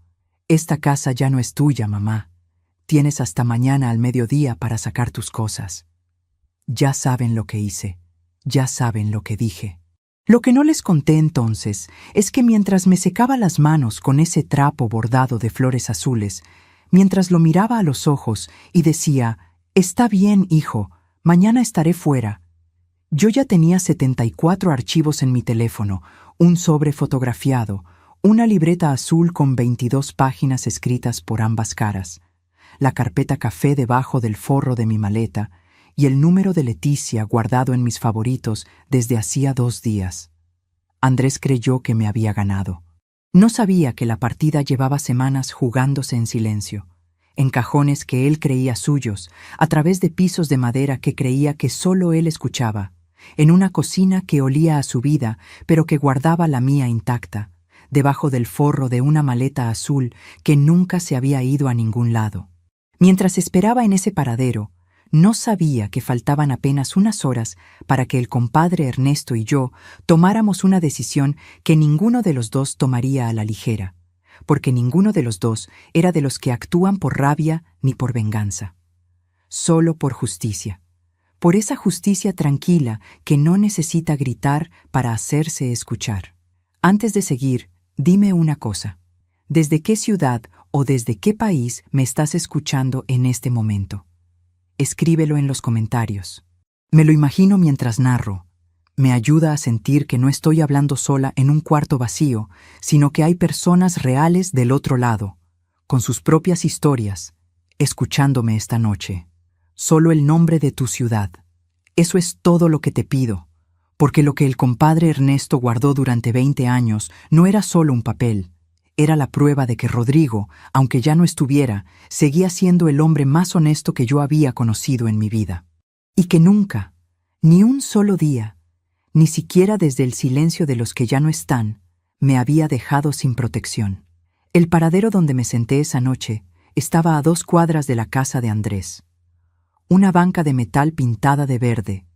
Esta casa ya no es tuya, mamá. Tienes hasta mañana al mediodía para sacar tus cosas. Ya saben lo que hice, ya saben lo que dije. Lo que no les conté entonces es que mientras me secaba las manos con ese trapo bordado de flores azules, mientras lo miraba a los ojos y decía, «Está bien, hijo, mañana estaré fuera», yo ya tenía 74 archivos en mi teléfono, un sobre fotografiado, una libreta azul con 22 páginas escritas por ambas caras, la carpeta café debajo del forro de mi maleta y el número de Leticia guardado en mis favoritos desde hacía 2 días. Andrés creyó que me había ganado. No sabía que la partida llevaba semanas jugándose en silencio, en cajones que él creía suyos, a través de pisos de madera que creía que solo él escuchaba, en una cocina que olía a su vida, pero que guardaba la mía intacta, debajo del forro de una maleta azul que nunca se había ido a ningún lado. Mientras esperaba en ese paradero, no sabía que faltaban apenas unas horas para que el compadre Ernesto y yo tomáramos una decisión que ninguno de los dos tomaría a la ligera, porque ninguno de los dos era de los que actúan por rabia ni por venganza. Solo por justicia. Por esa justicia tranquila que no necesita gritar para hacerse escuchar. Antes de seguir, dime una cosa. ¿Desde qué ciudad o desde qué país me estás escuchando en este momento? Escríbelo en los comentarios. Me lo imagino mientras narro. Me ayuda a sentir que no estoy hablando sola en un cuarto vacío, sino que hay personas reales del otro lado, con sus propias historias, escuchándome esta noche. Solo el nombre de tu ciudad. Eso es todo lo que te pido, porque lo que el compadre Ernesto guardó durante 20 años no era solo un papel. Era la prueba de que Rodrigo, aunque ya no estuviera, seguía siendo el hombre más honesto que yo había conocido en mi vida. Y que nunca, ni un solo día, ni siquiera desde el silencio de los que ya no están, me había dejado sin protección. El paradero donde me senté esa noche estaba a 2 cuadras de la casa de Andrés. Una banca de metal pintada de verde,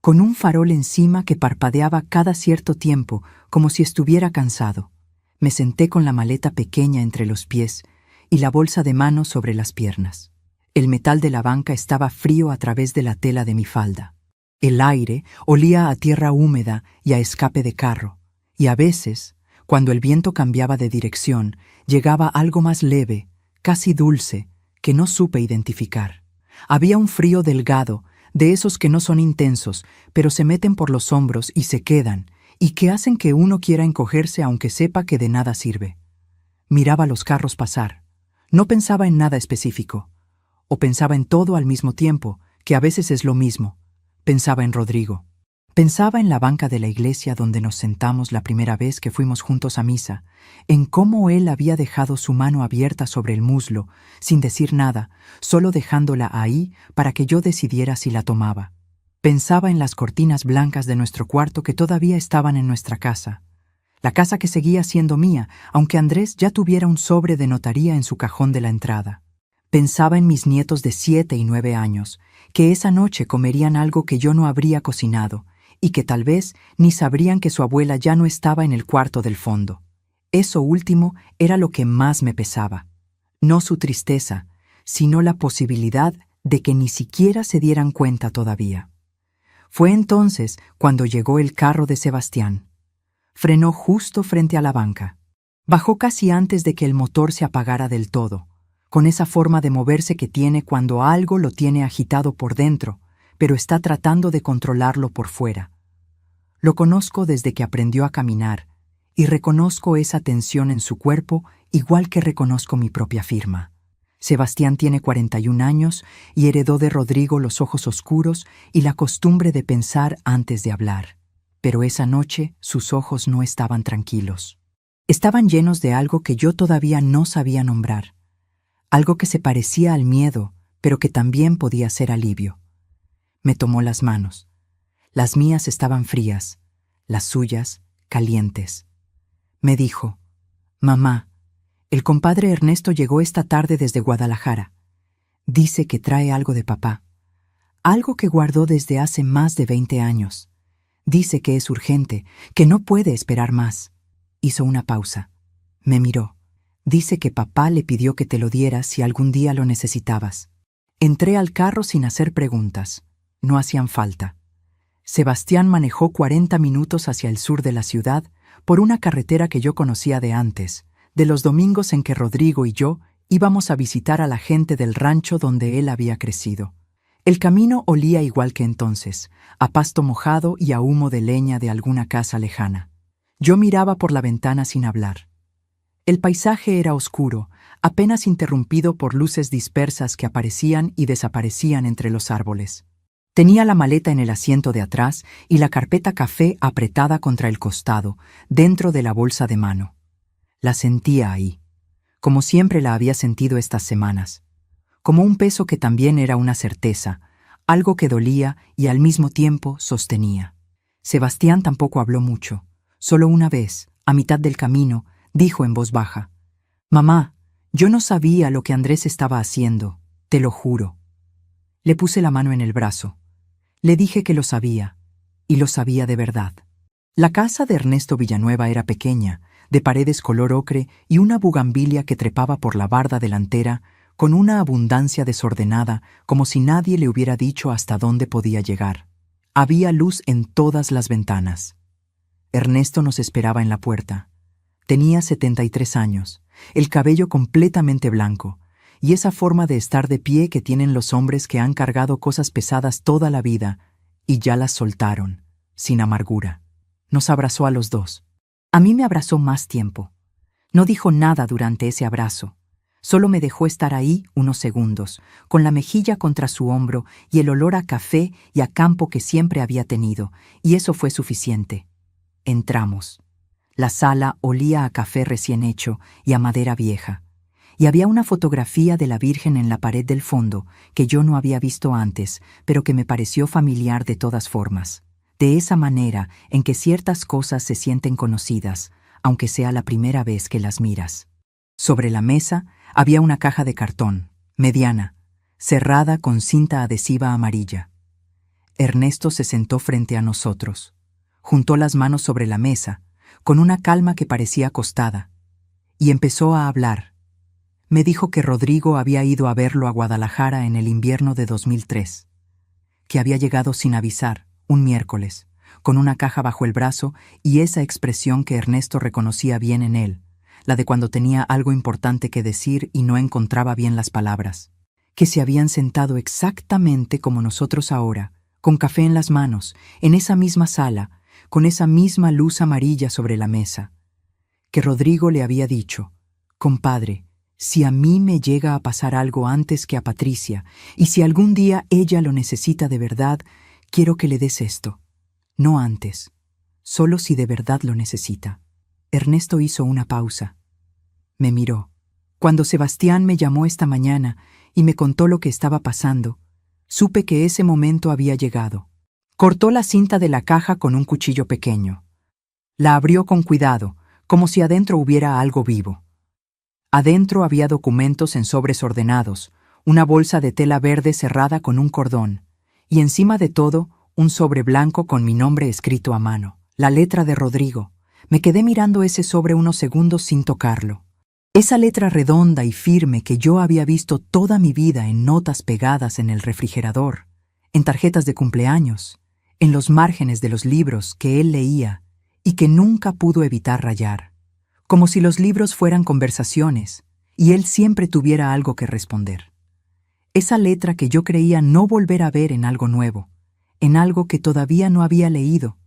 con un farol encima que parpadeaba cada cierto tiempo como si estuviera cansado. Me senté con la maleta pequeña entre los pies y la bolsa de mano sobre las piernas. El metal de la banca estaba frío a través de la tela de mi falda. El aire olía a tierra húmeda y a escape de carro, y a veces, cuando el viento cambiaba de dirección, llegaba algo más leve, casi dulce, que no supe identificar. Había un frío delgado, de esos que no son intensos, pero se meten por los hombros y se quedan, y que hacen que uno quiera encogerse aunque sepa que de nada sirve. Miraba los carros pasar. No pensaba en nada específico. O pensaba en todo al mismo tiempo, que a veces es lo mismo. Pensaba en Rodrigo. Pensaba en la banca de la iglesia donde nos sentamos la primera vez que fuimos juntos a misa, en cómo él había dejado su mano abierta sobre el muslo, sin decir nada, solo dejándola ahí para que yo decidiera si la tomaba. Pensaba en las cortinas blancas de nuestro cuarto que todavía estaban en nuestra casa. La casa que seguía siendo mía, aunque Andrés ya tuviera un sobre de notaría en su cajón de la entrada. Pensaba en mis nietos de 7 y 9 años, que esa noche comerían algo que yo no habría cocinado, y que tal vez ni sabrían que su abuela ya no estaba en el cuarto del fondo. Eso último era lo que más me pesaba. No su tristeza, sino la posibilidad de que ni siquiera se dieran cuenta todavía. Fue entonces cuando llegó el carro de Sebastián. Frenó justo frente a la banca. Bajó casi antes de que el motor se apagara del todo, con esa forma de moverse que tiene cuando algo lo tiene agitado por dentro, pero está tratando de controlarlo por fuera. Lo conozco desde que aprendió a caminar, y reconozco esa tensión en su cuerpo igual que reconozco mi propia firma. Sebastián tiene 41 años y heredó de Rodrigo los ojos oscuros y la costumbre de pensar antes de hablar. Pero esa noche sus ojos no estaban tranquilos. Estaban llenos de algo que yo todavía no sabía nombrar. Algo que se parecía al miedo, pero que también podía ser alivio. Me tomó las manos. Las mías estaban frías, las suyas calientes. Me dijo: «Mamá, el compadre Ernesto llegó esta tarde desde Guadalajara. Dice que trae algo de papá. Algo que guardó desde hace más de 20 años. Dice que es urgente, que no puede esperar más». Hizo una pausa. Me miró. «Dice que papá le pidió que te lo diera si algún día lo necesitabas». Entré al carro sin hacer preguntas. No hacían falta. Sebastián manejó 40 minutos hacia el sur de la ciudad por una carretera que yo conocía de antes, de los domingos en que Rodrigo y yo íbamos a visitar a la gente del rancho donde él había crecido. El camino olía igual que entonces, a pasto mojado y a humo de leña de alguna casa lejana. Yo miraba por la ventana sin hablar. El paisaje era oscuro, apenas interrumpido por luces dispersas que aparecían y desaparecían entre los árboles. Tenía la maleta en el asiento de atrás y la carpeta café apretada contra el costado, dentro de la bolsa de mano. La sentía ahí, como siempre la había sentido estas semanas, como un peso que también era una certeza, algo que dolía y al mismo tiempo sostenía. Sebastián tampoco habló mucho. Solo una vez, a mitad del camino, dijo en voz baja: «Mamá, yo no sabía lo que Andrés estaba haciendo, te lo juro». Le puse la mano en el brazo. Le dije que lo sabía, y lo sabía de verdad. La casa de Ernesto Villanueva era pequeña, de paredes color ocre y una bugambilia que trepaba por la barda delantera con una abundancia desordenada, como si nadie le hubiera dicho hasta dónde podía llegar. Había luz en todas las ventanas. Ernesto nos esperaba en la puerta. Tenía 73 años, el cabello completamente blanco, y esa forma de estar de pie que tienen los hombres que han cargado cosas pesadas toda la vida y ya las soltaron, sin amargura. Nos abrazó a los dos. A mí me abrazó más tiempo. No dijo nada durante ese abrazo. Solo me dejó estar ahí unos segundos, con la mejilla contra su hombro y el olor a café y a campo que siempre había tenido, y eso fue suficiente. Entramos. La sala olía a café recién hecho y a madera vieja. Y había una fotografía de la Virgen en la pared del fondo que yo no había visto antes, pero que me pareció familiar de todas formas. De esa manera en que ciertas cosas se sienten conocidas, aunque sea la primera vez que las miras. Sobre la mesa había una caja de cartón, mediana, cerrada con cinta adhesiva amarilla. Ernesto se sentó frente a nosotros. Juntó las manos sobre la mesa, con una calma que parecía acostada, y empezó a hablar. Me dijo que Rodrigo había ido a verlo a Guadalajara en el invierno de 2003, que había llegado sin avisar, un miércoles, con una caja bajo el brazo y esa expresión que Ernesto reconocía bien en él, la de cuando tenía algo importante que decir y no encontraba bien las palabras, que se habían sentado exactamente como nosotros ahora, con café en las manos, en esa misma sala, con esa misma luz amarilla sobre la mesa, que Rodrigo le había dicho: «Compadre, si a mí me llega a pasar algo antes que a Patricia, y si algún día ella lo necesita de verdad, quiero que le des esto. No antes, solo si de verdad lo necesita». Ernesto hizo una pausa. Me miró. Cuando Sebastián me llamó esta mañana y me contó lo que estaba pasando, supe que ese momento había llegado. Cortó la cinta de la caja con un cuchillo pequeño. La abrió con cuidado, como si adentro hubiera algo vivo. Adentro había documentos en sobres ordenados, una bolsa de tela verde cerrada con un cordón, y encima de todo, un sobre blanco con mi nombre escrito a mano, la letra de Rodrigo. Me quedé mirando ese sobre unos segundos sin tocarlo. Esa letra redonda y firme que yo había visto toda mi vida en notas pegadas en el refrigerador, en tarjetas de cumpleaños, en los márgenes de los libros que él leía y que nunca pudo evitar rayar, como si los libros fueran conversaciones y él siempre tuviera algo que responder. Esa letra que yo creía no volver a ver en algo nuevo, en algo que todavía no había leído,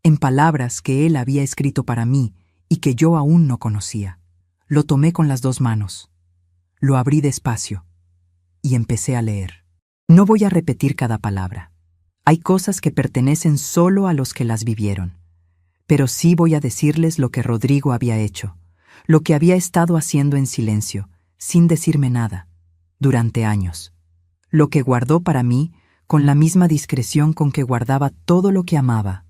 en palabras que él había escrito para mí y que yo aún no conocía. Lo tomé con las dos manos, lo abrí despacio y empecé a leer. No voy a repetir cada palabra. Hay cosas que pertenecen solo a los que las vivieron. Pero sí voy a decirles lo que Rodrigo había hecho, lo que había estado haciendo en silencio, sin decirme nada, durante años. Lo que guardó para mí con la misma discreción con que guardaba todo lo que amaba.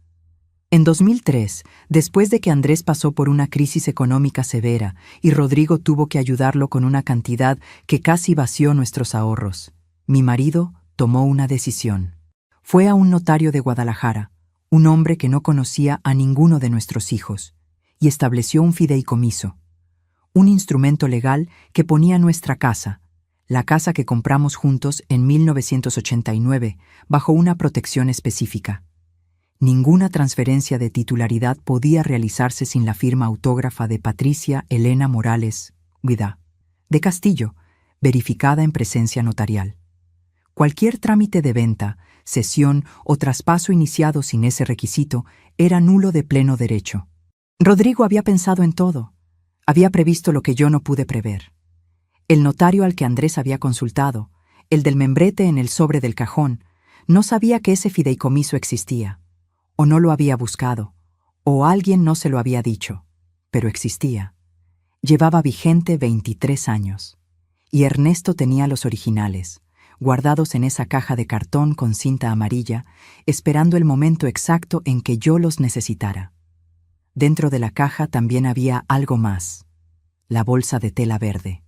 En 2003, después de que Andrés pasó por una crisis económica severa y Rodrigo tuvo que ayudarlo con una cantidad que casi vació nuestros ahorros, mi marido tomó una decisión. Fue a un notario de Guadalajara, un hombre que no conocía a ninguno de nuestros hijos, y estableció un fideicomiso, un instrumento legal que ponía nuestra casa, la casa que compramos juntos en 1989, bajo una protección específica. Ninguna transferencia de titularidad podía realizarse sin la firma autógrafa de Patricia Elena Morales Guidá, de Castillo, verificada en presencia notarial. Cualquier trámite de venta, cesión o traspaso iniciado sin ese requisito era nulo de pleno derecho. Rodrigo había pensado en todo. Había previsto lo que yo no pude prever. El notario al que Andrés había consultado, el del membrete en el sobre del cajón, no sabía que ese fideicomiso existía. O no lo había buscado, o alguien no se lo había dicho, pero existía. Llevaba vigente 23 años, y Ernesto tenía los originales, guardados en esa caja de cartón con cinta amarilla, esperando el momento exacto en que yo los necesitara. Dentro de la caja también había algo más, la bolsa de tela verde.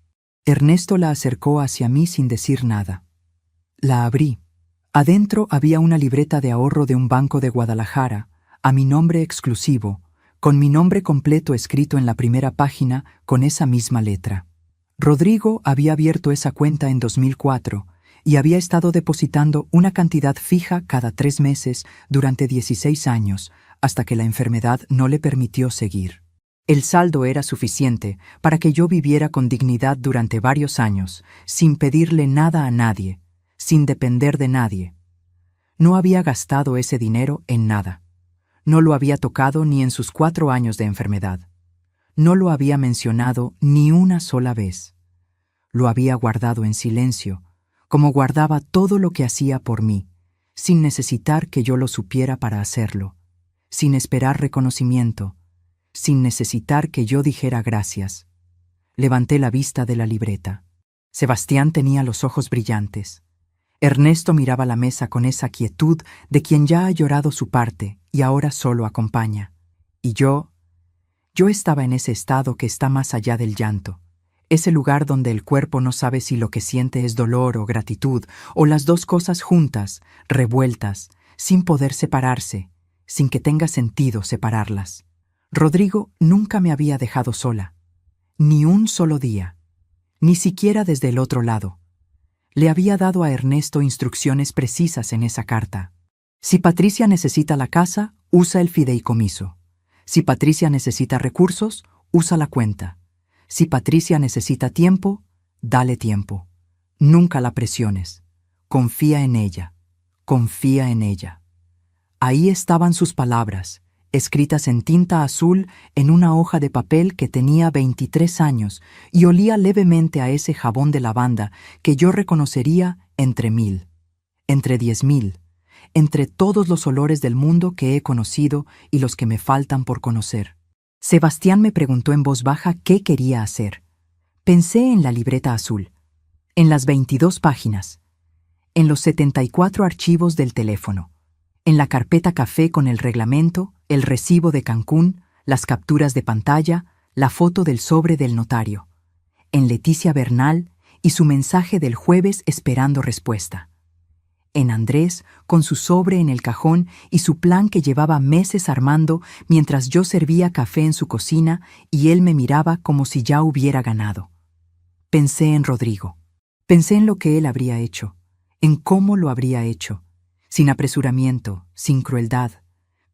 Ernesto la acercó hacia mí sin decir nada. La abrí. Adentro había una libreta de ahorro de un banco de Guadalajara, a mi nombre exclusivo, con mi nombre completo escrito en la primera página con esa misma letra. Rodrigo había abierto esa cuenta en 2004 y había estado depositando una cantidad fija cada 3 meses durante 16 años, hasta que la enfermedad no le permitió seguir. El saldo era suficiente para que yo viviera con dignidad durante varios años, sin pedirle nada a nadie, sin depender de nadie. No había gastado ese dinero en nada. No lo había tocado ni en sus 4 años de enfermedad. No lo había mencionado ni una sola vez. Lo había guardado en silencio, como guardaba todo lo que hacía por mí, sin necesitar que yo lo supiera para hacerlo, sin esperar reconocimiento, sin necesitar que yo dijera gracias. Levanté la vista de la libreta. Sebastián tenía los ojos brillantes. Ernesto miraba la mesa con esa quietud de quien ya ha llorado su parte y ahora solo acompaña. Y yo estaba en ese estado que está más allá del llanto, ese lugar donde el cuerpo no sabe si lo que siente es dolor o gratitud, o las dos cosas juntas, revueltas, sin poder separarse, sin que tenga sentido separarlas. Rodrigo nunca me había dejado sola, ni un solo día, ni siquiera desde el otro lado. Le había dado a Ernesto instrucciones precisas en esa carta. Si Patricia necesita la casa, usa el fideicomiso. Si Patricia necesita recursos, usa la cuenta. Si Patricia necesita tiempo, dale tiempo. Nunca la presiones. Confía en ella. Confía en ella. Ahí estaban sus palabras, escritas en tinta azul en una hoja de papel que tenía 23 años y olía levemente a ese jabón de lavanda que yo reconocería entre 1000, entre 10.000, entre todos los olores del mundo que he conocido y los que me faltan por conocer. Sebastián me preguntó en voz baja qué quería hacer. Pensé en la libreta azul, en las 22 páginas, en los 74 archivos del teléfono, en la carpeta café con el reglamento, el recibo de Cancún, las capturas de pantalla, la foto del sobre del notario, en Leticia Bernal y su mensaje del jueves esperando respuesta, en Andrés con su sobre en el cajón y su plan que llevaba meses armando mientras yo servía café en su cocina y él me miraba como si ya hubiera ganado. Pensé en Rodrigo. Pensé en lo que él habría hecho, en cómo lo habría hecho, sin apresuramiento, sin crueldad,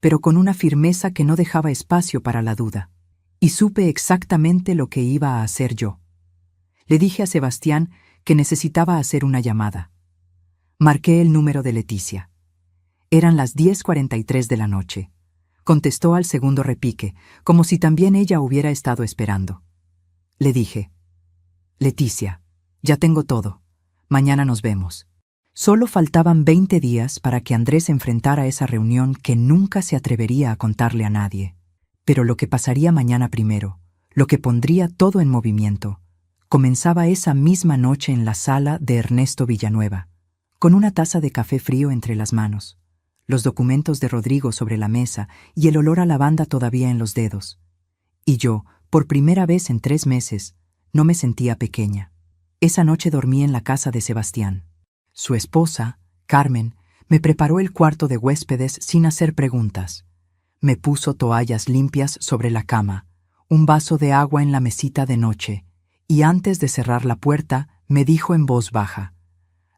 pero con una firmeza que no dejaba espacio para la duda. Y supe exactamente lo que iba a hacer yo. Le dije a Sebastián que necesitaba hacer una llamada. Marqué el número de Leticia. Eran las 10:43 de la noche. Contestó al segundo repique, como si también ella hubiera estado esperando. Le dije: Leticia, ya tengo todo. Mañana nos vemos. Solo faltaban 20 días para que Andrés enfrentara esa reunión que nunca se atrevería a contarle a nadie. Pero lo que pasaría mañana primero, lo que pondría todo en movimiento, comenzaba esa misma noche en la sala de Ernesto Villanueva, con una taza de café frío entre las manos, los documentos de Rodrigo sobre la mesa y el olor a lavanda todavía en los dedos. Y yo, por primera vez en 3 meses, no me sentía pequeña. Esa noche dormí en la casa de Sebastián. Su esposa, Carmen, me preparó el cuarto de huéspedes sin hacer preguntas. Me puso toallas limpias sobre la cama, un vaso de agua en la mesita de noche, y antes de cerrar la puerta, me dijo en voz baja: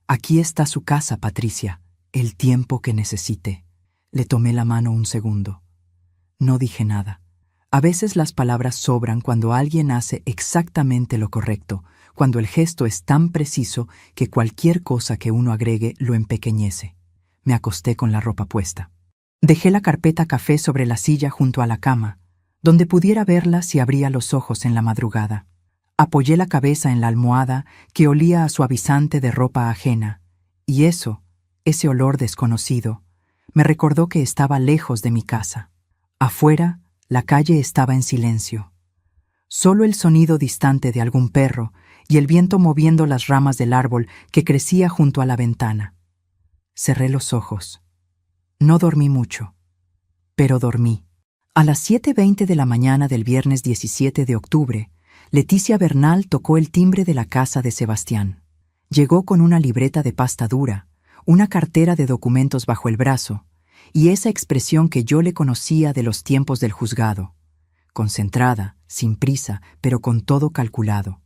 «Aquí está su casa, Patricia, el tiempo que necesite». Le tomé la mano un segundo. No dije nada. A veces las palabras sobran cuando alguien hace exactamente lo correcto, cuando el gesto es tan preciso que cualquier cosa que uno agregue lo empequeñece. Me acosté con la ropa puesta. Dejé la carpeta café sobre la silla junto a la cama, donde pudiera verla si abría los ojos en la madrugada. Apoyé la cabeza en la almohada que olía a suavizante de ropa ajena, y ese olor desconocido, me recordó que estaba lejos de mi casa. Afuera, la calle estaba en silencio. Solo el sonido distante de algún perro y el viento moviendo las ramas del árbol que crecía junto a la ventana. Cerré los ojos. No dormí mucho, pero dormí. A las 7:20 de la mañana del viernes 17 de octubre, Leticia Bernal tocó el timbre de la casa de Sebastián. Llegó con una libreta de pasta dura, una cartera de documentos bajo el brazo y esa expresión que yo le conocía de los tiempos del juzgado. Concentrada, sin prisa, pero con todo calculado.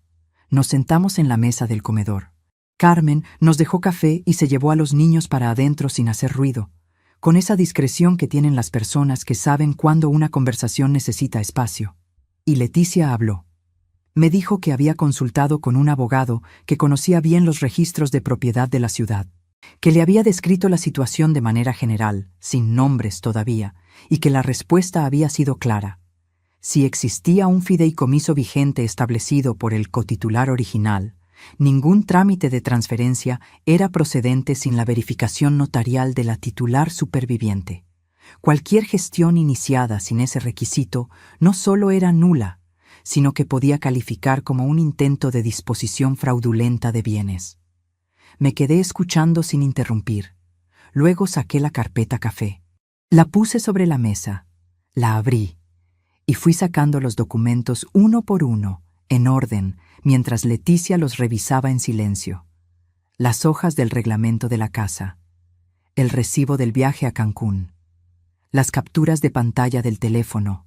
Nos sentamos en la mesa del comedor. Carmen nos dejó café y se llevó a los niños para adentro sin hacer ruido, con esa discreción que tienen las personas que saben cuándo una conversación necesita espacio. Y Leticia habló. Me dijo que había consultado con un abogado que conocía bien los registros de propiedad de la ciudad, que le había descrito la situación de manera general, sin nombres todavía, y que la respuesta había sido clara. Si existía un fideicomiso vigente establecido por el cotitular original, ningún trámite de transferencia era procedente sin la verificación notarial de la titular superviviente. Cualquier gestión iniciada sin ese requisito no solo era nula, sino que podía calificar como un intento de disposición fraudulenta de bienes. Me quedé escuchando sin interrumpir. Luego saqué la carpeta café. La puse sobre la mesa, la abrí, y fui sacando los documentos uno por uno, en orden, mientras Leticia los revisaba en silencio. Las hojas del reglamento de la casa, el recibo del viaje a Cancún, las capturas de pantalla del teléfono,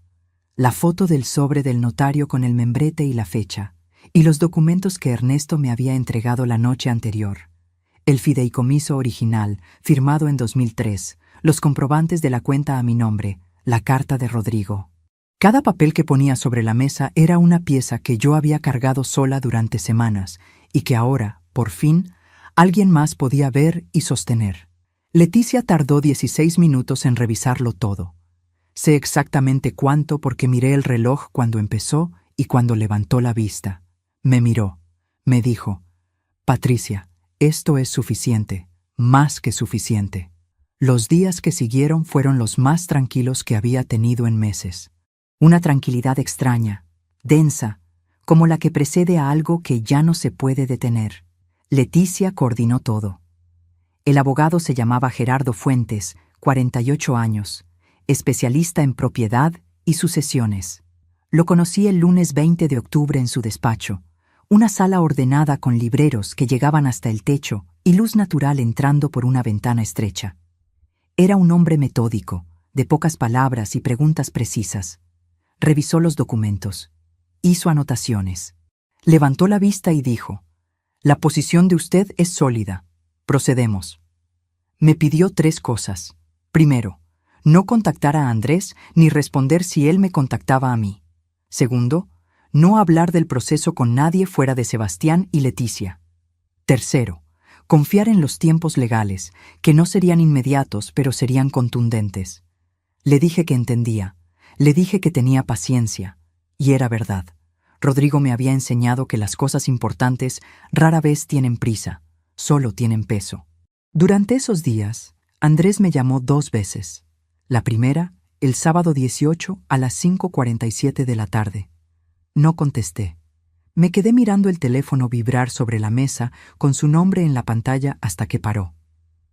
la foto del sobre del notario con el membrete y la fecha, y los documentos que Ernesto me había entregado la noche anterior. El fideicomiso original, firmado en 2003, los comprobantes de la cuenta a mi nombre, la carta de Rodrigo. Cada papel que ponía sobre la mesa era una pieza que yo había cargado sola durante semanas y que ahora, por fin, alguien más podía ver y sostener. Leticia tardó 16 minutos en revisarlo todo. Sé exactamente cuánto porque miré el reloj cuando empezó y cuando levantó la vista. Me miró. Me dijo: «Patricia, esto es suficiente, más que suficiente». Los días que siguieron fueron los más tranquilos que había tenido en meses. Una tranquilidad extraña, densa, como la que precede a algo que ya no se puede detener. Leticia coordinó todo. El abogado se llamaba Gerardo Fuentes, 48 años, especialista en propiedad y sucesiones. Lo conocí el lunes 20 de octubre en su despacho, una sala ordenada con libreros que llegaban hasta el techo y luz natural entrando por una ventana estrecha. Era un hombre metódico, de pocas palabras y preguntas precisas. Revisó los documentos. Hizo anotaciones. Levantó la vista y dijo: «La posición de usted es sólida. Procedemos». Me pidió 3 cosas. Primero, no contactar a Andrés ni responder si él me contactaba a mí. Segundo, no hablar del proceso con nadie fuera de Sebastián y Leticia. Tercero, confiar en los tiempos legales, que no serían inmediatos, pero serían contundentes. Le dije que entendía. Le dije que tenía paciencia. Y era verdad. Rodrigo me había enseñado que las cosas importantes rara vez tienen prisa, solo tienen peso. Durante esos días, Andrés me llamó 2 veces. La primera, el sábado 18 a las 5:47 de la tarde. No contesté. Me quedé mirando el teléfono vibrar sobre la mesa con su nombre en la pantalla hasta que paró.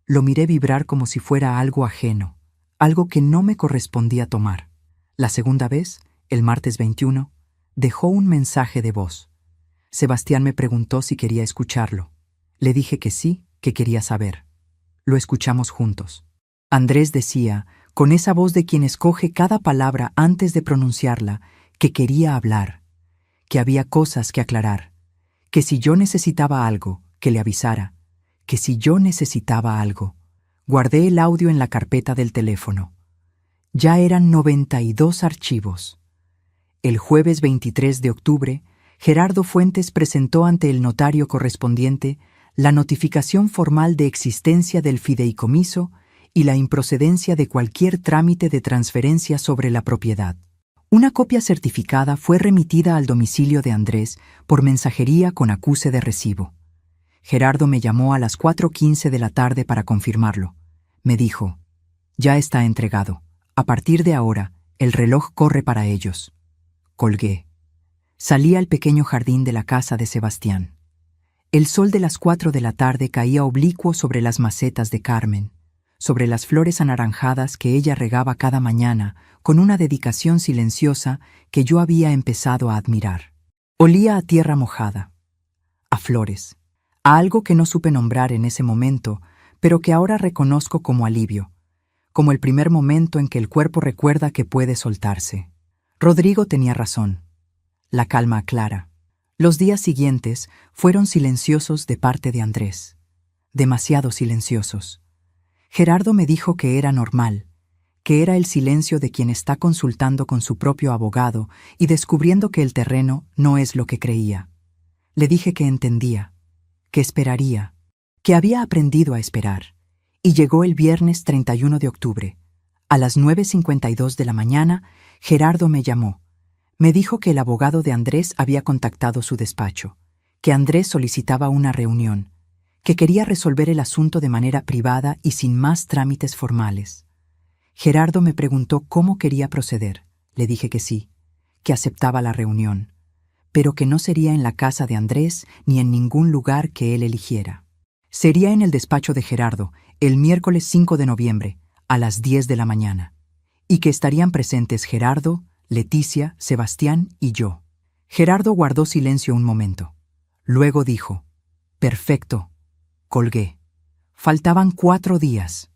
Lo miré vibrar como si fuera algo ajeno, algo que no me correspondía tomar. La segunda vez, el martes 21, dejó un mensaje de voz. Sebastián me preguntó si quería escucharlo. Le dije que sí, que quería saber. Lo escuchamos juntos. Andrés decía, con esa voz de quien escoge cada palabra antes de pronunciarla, que quería hablar, que había cosas que aclarar, que si yo necesitaba algo, que le avisara, que si yo necesitaba algo. Guardé el audio en la carpeta del teléfono. Ya eran 92 archivos. El jueves 23 de octubre, Gerardo Fuentes presentó ante el notario correspondiente la notificación formal de existencia del fideicomiso y la improcedencia de cualquier trámite de transferencia sobre la propiedad. Una copia certificada fue remitida al domicilio de Andrés por mensajería con acuse de recibo. Gerardo me llamó a las 4:15 de la tarde para confirmarlo. Me dijo: «Ya está entregado. A partir de ahora, el reloj corre para ellos». Colgué. Salí al pequeño jardín de la casa de Sebastián. El sol de las 4 de la tarde caía oblicuo sobre las macetas de Carmen, sobre las flores anaranjadas que ella regaba cada mañana con una dedicación silenciosa que yo había empezado a admirar. Olía a tierra mojada, a flores, a algo que no supe nombrar en ese momento, pero que ahora reconozco como alivio, como el primer momento en que el cuerpo recuerda que puede soltarse. Rodrigo tenía razón. La calma aclara. Los días siguientes fueron silenciosos de parte de Andrés. Demasiado silenciosos. Gerardo me dijo que era normal, que era el silencio de quien está consultando con su propio abogado y descubriendo que el terreno no es lo que creía. Le dije que entendía, que esperaría, que había aprendido a esperar. Y llegó el viernes 31 de octubre. A las 9:52 de la mañana, Gerardo me llamó. Me dijo que el abogado de Andrés había contactado su despacho, que Andrés solicitaba una reunión, que quería resolver el asunto de manera privada y sin más trámites formales. Gerardo me preguntó cómo quería proceder. Le dije que sí, que aceptaba la reunión, pero que no sería en la casa de Andrés ni en ningún lugar que él eligiera. Sería en el despacho de Gerardo, el miércoles 5 de noviembre, a las 10 de la mañana, y que estarían presentes Gerardo, Leticia, Sebastián y yo. Gerardo guardó silencio un momento. Luego dijo: «Perfecto». Colgué. Faltaban 4 días.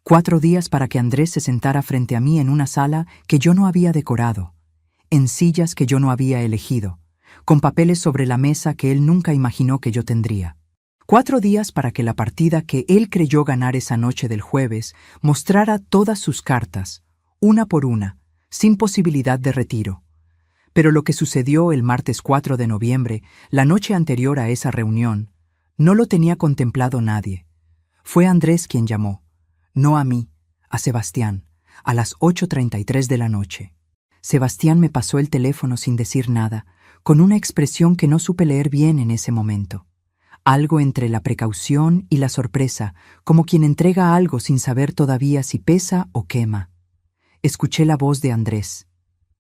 4 días para que Andrés se sentara frente a mí en una sala que yo no había decorado, en sillas que yo no había elegido, con papeles sobre la mesa que él nunca imaginó que yo tendría. 4 días para que la partida que él creyó ganar esa noche del jueves mostrara todas sus cartas, una por una, sin posibilidad de retiro. Pero lo que sucedió el martes 4 de noviembre, la noche anterior a esa reunión, no lo tenía contemplado nadie. Fue Andrés quien llamó, no a mí, a Sebastián, a las 8:33 de la noche. Sebastián me pasó el teléfono sin decir nada, con una expresión que no supe leer bien en ese momento. Algo entre la precaución y la sorpresa, como quien entrega algo sin saber todavía si pesa o quema. Escuché la voz de Andrés,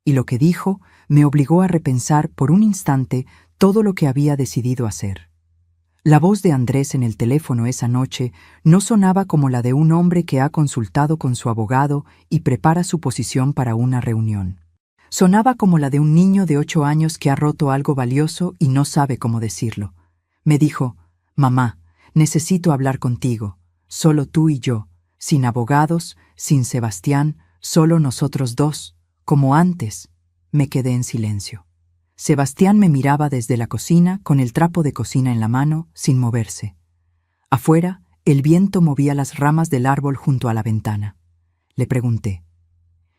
y lo que dijo me obligó a repensar por un instante todo lo que había decidido hacer. La voz de Andrés en el teléfono esa noche no sonaba como la de un hombre que ha consultado con su abogado y prepara su posición para una reunión. Sonaba como la de un niño de 8 años que ha roto algo valioso y no sabe cómo decirlo. Me dijo, «Mamá, necesito hablar contigo, solo tú y yo, sin abogados, sin Sebastián, solo nosotros dos, como antes». Me quedé en silencio. Sebastián me miraba desde la cocina con el trapo de cocina en la mano, sin moverse. Afuera, el viento movía las ramas del árbol junto a la ventana. Le pregunté,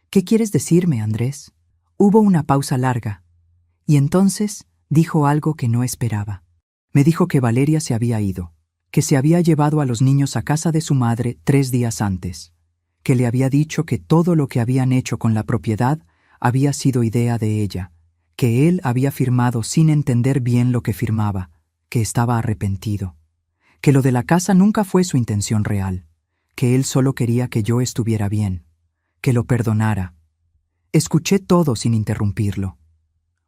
«¿Qué quieres decirme, Andrés?» Hubo una pausa larga, y entonces dijo algo que no esperaba. Me dijo que Valeria se había ido, que se había llevado a los niños a casa de su madre 3 días antes, que le había dicho que todo lo que habían hecho con la propiedad había sido idea de ella, que él había firmado sin entender bien lo que firmaba, que estaba arrepentido, que lo de la casa nunca fue su intención real, que él solo quería que yo estuviera bien, que lo perdonara. Escuché todo sin interrumpirlo.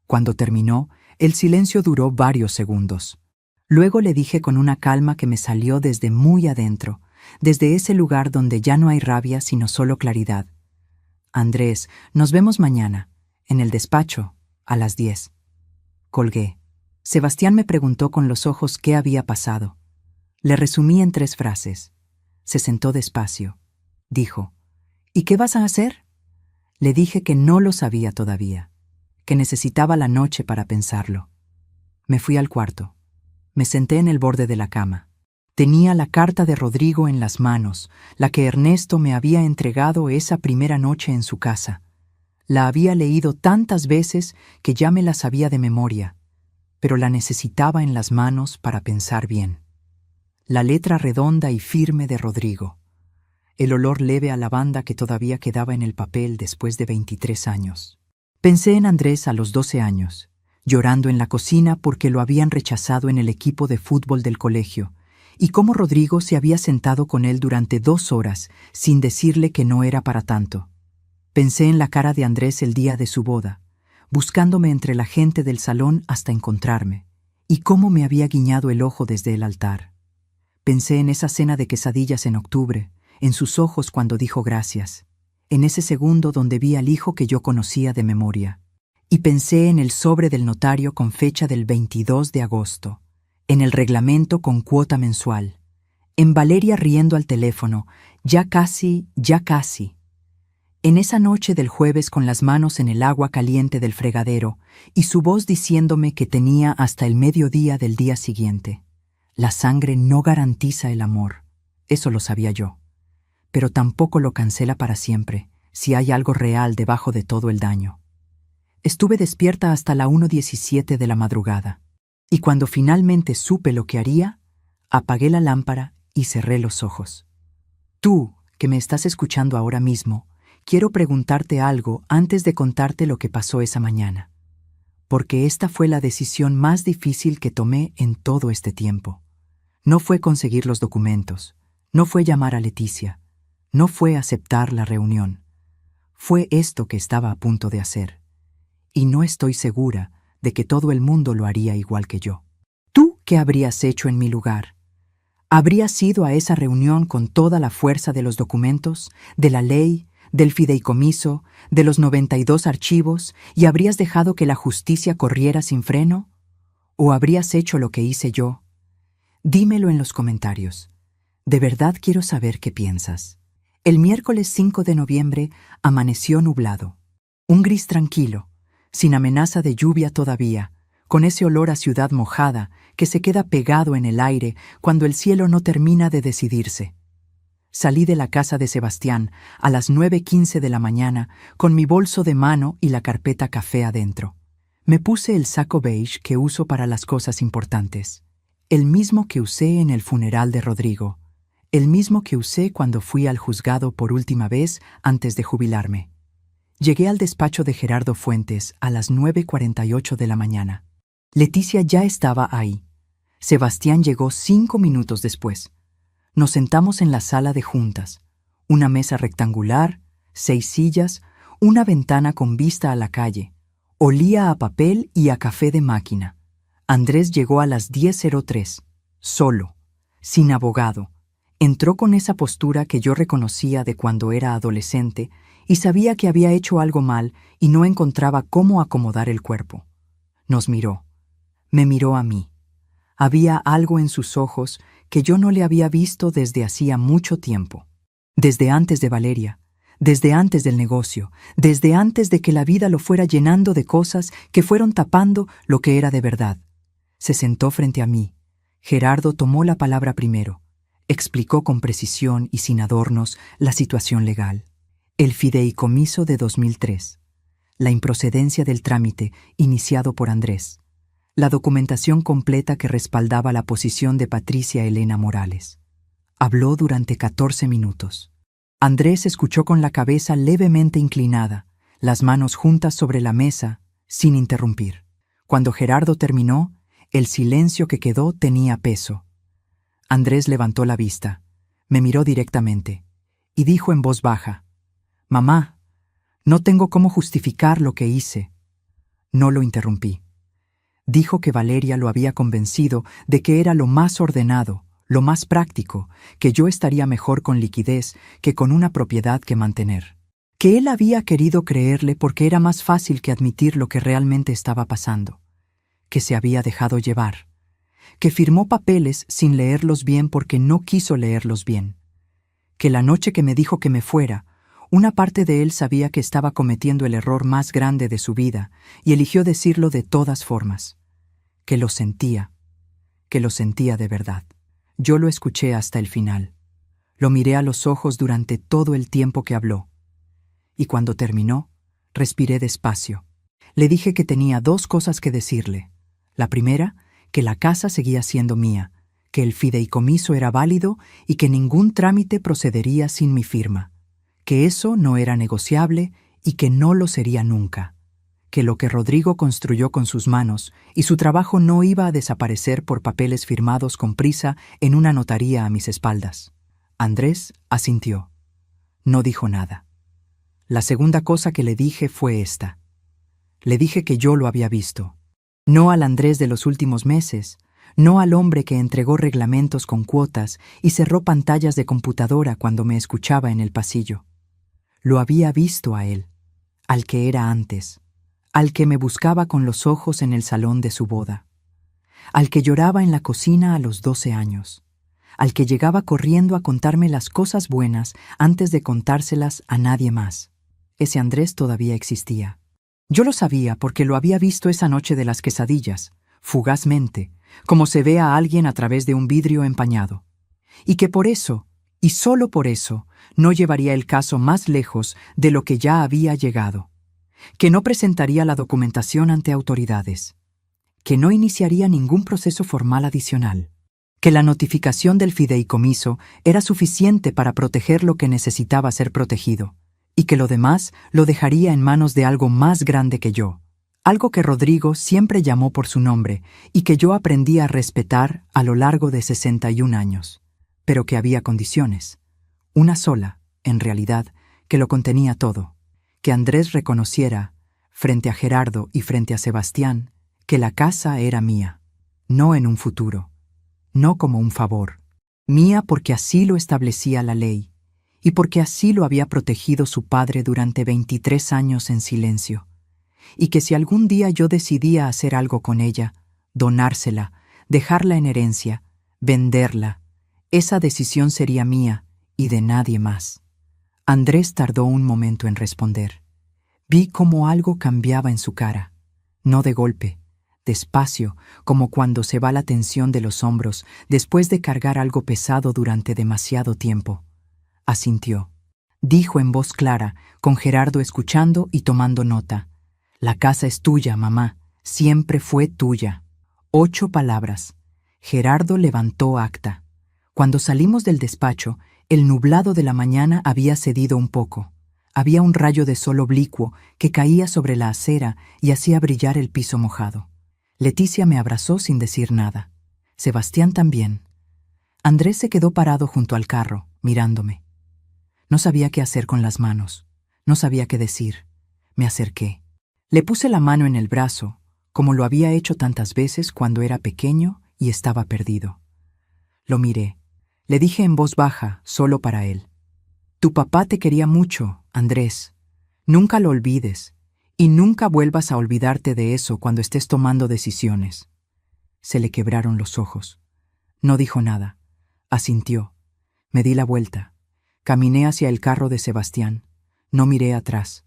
Cuando terminó, el silencio duró varios segundos. Luego le dije con una calma que me salió desde muy adentro, desde ese lugar donde ya no hay rabia sino solo claridad. «Andrés, nos vemos mañana, en el despacho, a las 10». Colgué. Sebastián me preguntó con los ojos qué había pasado. Le resumí en 3 frases. Se sentó despacio. Dijo, «¿Y qué vas a hacer?» Le dije que no lo sabía todavía, que necesitaba la noche para pensarlo. Me fui al cuarto. Me senté en el borde de la cama. Tenía la carta de Rodrigo en las manos, la que Ernesto me había entregado esa primera noche en su casa. La había leído tantas veces que ya me la sabía de memoria, pero la necesitaba en las manos para pensar bien. La letra redonda y firme de Rodrigo. El olor leve a lavanda que todavía quedaba en el papel después de 23 años. Pensé en Andrés a los 12 años, llorando en la cocina porque lo habían rechazado en el equipo de fútbol del colegio, y cómo Rodrigo se había sentado con él durante 2 horas sin decirle que no era para tanto. Pensé en la cara de Andrés el día de su boda, buscándome entre la gente del salón hasta encontrarme, y cómo me había guiñado el ojo desde el altar. Pensé en esa cena de quesadillas en octubre, en sus ojos cuando dijo gracias, en ese segundo donde vi al hijo que yo conocía de memoria. Y pensé en el sobre del notario con fecha del 22 de agosto, en el reglamento con cuota mensual, en Valeria riendo al teléfono, ya casi, en esa noche del jueves con las manos en el agua caliente del fregadero y su voz diciéndome que tenía hasta el mediodía del día siguiente. La sangre no garantiza el amor, eso lo sabía yo, pero tampoco lo cancela para siempre, si hay algo real debajo de todo el daño. Estuve despierta hasta la 1:17 de la madrugada. Y cuando finalmente supe lo que haría, apagué la lámpara y cerré los ojos. Tú, que me estás escuchando ahora mismo, quiero preguntarte algo antes de contarte lo que pasó esa mañana, porque esta fue la decisión más difícil que tomé en todo este tiempo. No fue conseguir los documentos, no fue llamar a Leticia, no fue aceptar la reunión. Fue esto que estaba a punto de hacer. Y no estoy segura de que todo el mundo lo haría igual que yo. ¿Tú qué habrías hecho en mi lugar? ¿Habrías ido a esa reunión con toda la fuerza de los documentos, de la ley, del fideicomiso, de los 92 archivos, y habrías dejado que la justicia corriera sin freno? ¿O habrías hecho lo que hice yo? Dímelo en los comentarios. De verdad quiero saber qué piensas. El miércoles 5 de noviembre amaneció nublado. Un gris tranquilo, sin amenaza de lluvia todavía, con ese olor a ciudad mojada que se queda pegado en el aire cuando el cielo no termina de decidirse. Salí de la casa de Sebastián a las 9:15 de la mañana con mi bolso de mano y la carpeta café adentro. Me puse el saco beige que uso para las cosas importantes, el mismo que usé en el funeral de Rodrigo, el mismo que usé cuando fui al juzgado por última vez antes de jubilarme. Llegué al despacho de Gerardo Fuentes a las 9:48 de la mañana. Leticia ya estaba ahí. Sebastián llegó 5 minutos después. Nos sentamos en la sala de juntas. Una mesa rectangular, 6 sillas, una ventana con vista a la calle. Olía a papel y a café de máquina. Andrés llegó a las 10:03, solo, sin abogado. Entró con esa postura que yo reconocía de cuando era adolescente y sabía que había hecho algo mal y no encontraba cómo acomodar el cuerpo. Nos miró. Me miró a mí. Había algo en sus ojos que yo no le había visto desde hacía mucho tiempo. Desde antes de Valeria, desde antes del negocio, desde antes de que la vida lo fuera llenando de cosas que fueron tapando lo que era de verdad. Se sentó frente a mí. Gerardo tomó la palabra primero. Explicó con precisión y sin adornos la situación legal. El fideicomiso de 2003. La improcedencia del trámite iniciado por Andrés. La documentación completa que respaldaba la posición de Patricia Elena Morales. Habló durante 14 minutos. Andrés escuchó con la cabeza levemente inclinada, las manos juntas sobre la mesa, sin interrumpir. Cuando Gerardo terminó, el silencio que quedó tenía peso. Andrés levantó la vista, me miró directamente y dijo en voz baja: «Mamá, no tengo cómo justificar lo que hice». No lo interrumpí. Dijo que Valeria lo había convencido de que era lo más ordenado, lo más práctico, que yo estaría mejor con liquidez que con una propiedad que mantener. Que él había querido creerle porque era más fácil que admitir lo que realmente estaba pasando. Que se había dejado llevar. Que firmó papeles sin leerlos bien porque no quiso leerlos bien. Que la noche que me dijo que me fuera, una parte de él sabía que estaba cometiendo el error más grande de su vida y eligió decirlo de todas formas. Que lo sentía de verdad. Yo lo escuché hasta el final. Lo miré a los ojos durante todo el tiempo que habló. Y cuando terminó, respiré despacio. Le dije que tenía 2 cosas que decirle. La primera, que la casa seguía siendo mía, que el fideicomiso era válido y que ningún trámite procedería sin mi firma, que eso no era negociable y que no lo sería nunca, que lo que Rodrigo construyó con sus manos y su trabajo no iba a desaparecer por papeles firmados con prisa en una notaría a mis espaldas. Andrés asintió. No dijo nada. La segunda cosa que le dije fue esta. Le dije que yo lo había visto. No al Andrés de los últimos meses, no al hombre que entregó reglamentos con cuotas y cerró pantallas de computadora cuando me escuchaba en el pasillo. Lo había visto a él, al que era antes, al que me buscaba con los ojos en el salón de su boda, al que lloraba en la cocina a los 12 años, al que llegaba corriendo a contarme las cosas buenas antes de contárselas a nadie más. Ese Andrés todavía existía. Yo lo sabía porque lo había visto esa noche de las quesadillas, fugazmente, como se ve a alguien a través de un vidrio empañado. Y que por eso, y solo por eso, no llevaría el caso más lejos de lo que ya había llegado. Que no presentaría la documentación ante autoridades. Que no iniciaría ningún proceso formal adicional. Que la notificación del fideicomiso era suficiente para proteger lo que necesitaba ser protegido. Y que lo demás lo dejaría en manos de algo más grande que yo, algo que Rodrigo siempre llamó por su nombre y que yo aprendí a respetar a lo largo de 61 años, pero que había condiciones. Una sola, en realidad, que lo contenía todo, que Andrés reconociera, frente a Gerardo y frente a Sebastián, que la casa era mía, no en un futuro, no como un favor, mía porque así lo establecía la ley, y porque así lo había protegido su padre durante 23 años en silencio, y que si algún día yo decidía hacer algo con ella, donársela, dejarla en herencia, venderla, esa decisión sería mía y de nadie más. Andrés tardó un momento en responder. Vi cómo algo cambiaba en su cara, no de golpe, despacio, como cuando se va la tensión de los hombros después de cargar algo pesado durante demasiado tiempo. Asintió. Dijo en voz clara, con Gerardo escuchando y tomando nota. La casa es tuya, mamá. Siempre fue tuya. 8 palabras. Gerardo levantó acta. Cuando salimos del despacho, el nublado de la mañana había cedido un poco. Había un rayo de sol oblicuo que caía sobre la acera y hacía brillar el piso mojado. Leticia me abrazó sin decir nada. Sebastián también. Andrés se quedó parado junto al carro, mirándome. No sabía qué hacer con las manos. No sabía qué decir. Me acerqué. Le puse la mano en el brazo, como lo había hecho tantas veces cuando era pequeño y estaba perdido. Lo miré. Le dije en voz baja, solo para él. Tu papá te quería mucho, Andrés. Nunca lo olvides, y nunca vuelvas a olvidarte de eso cuando estés tomando decisiones. Se le quebraron los ojos. No dijo nada. Asintió. Me di la vuelta. Caminé hacia el carro de Sebastián. No miré atrás.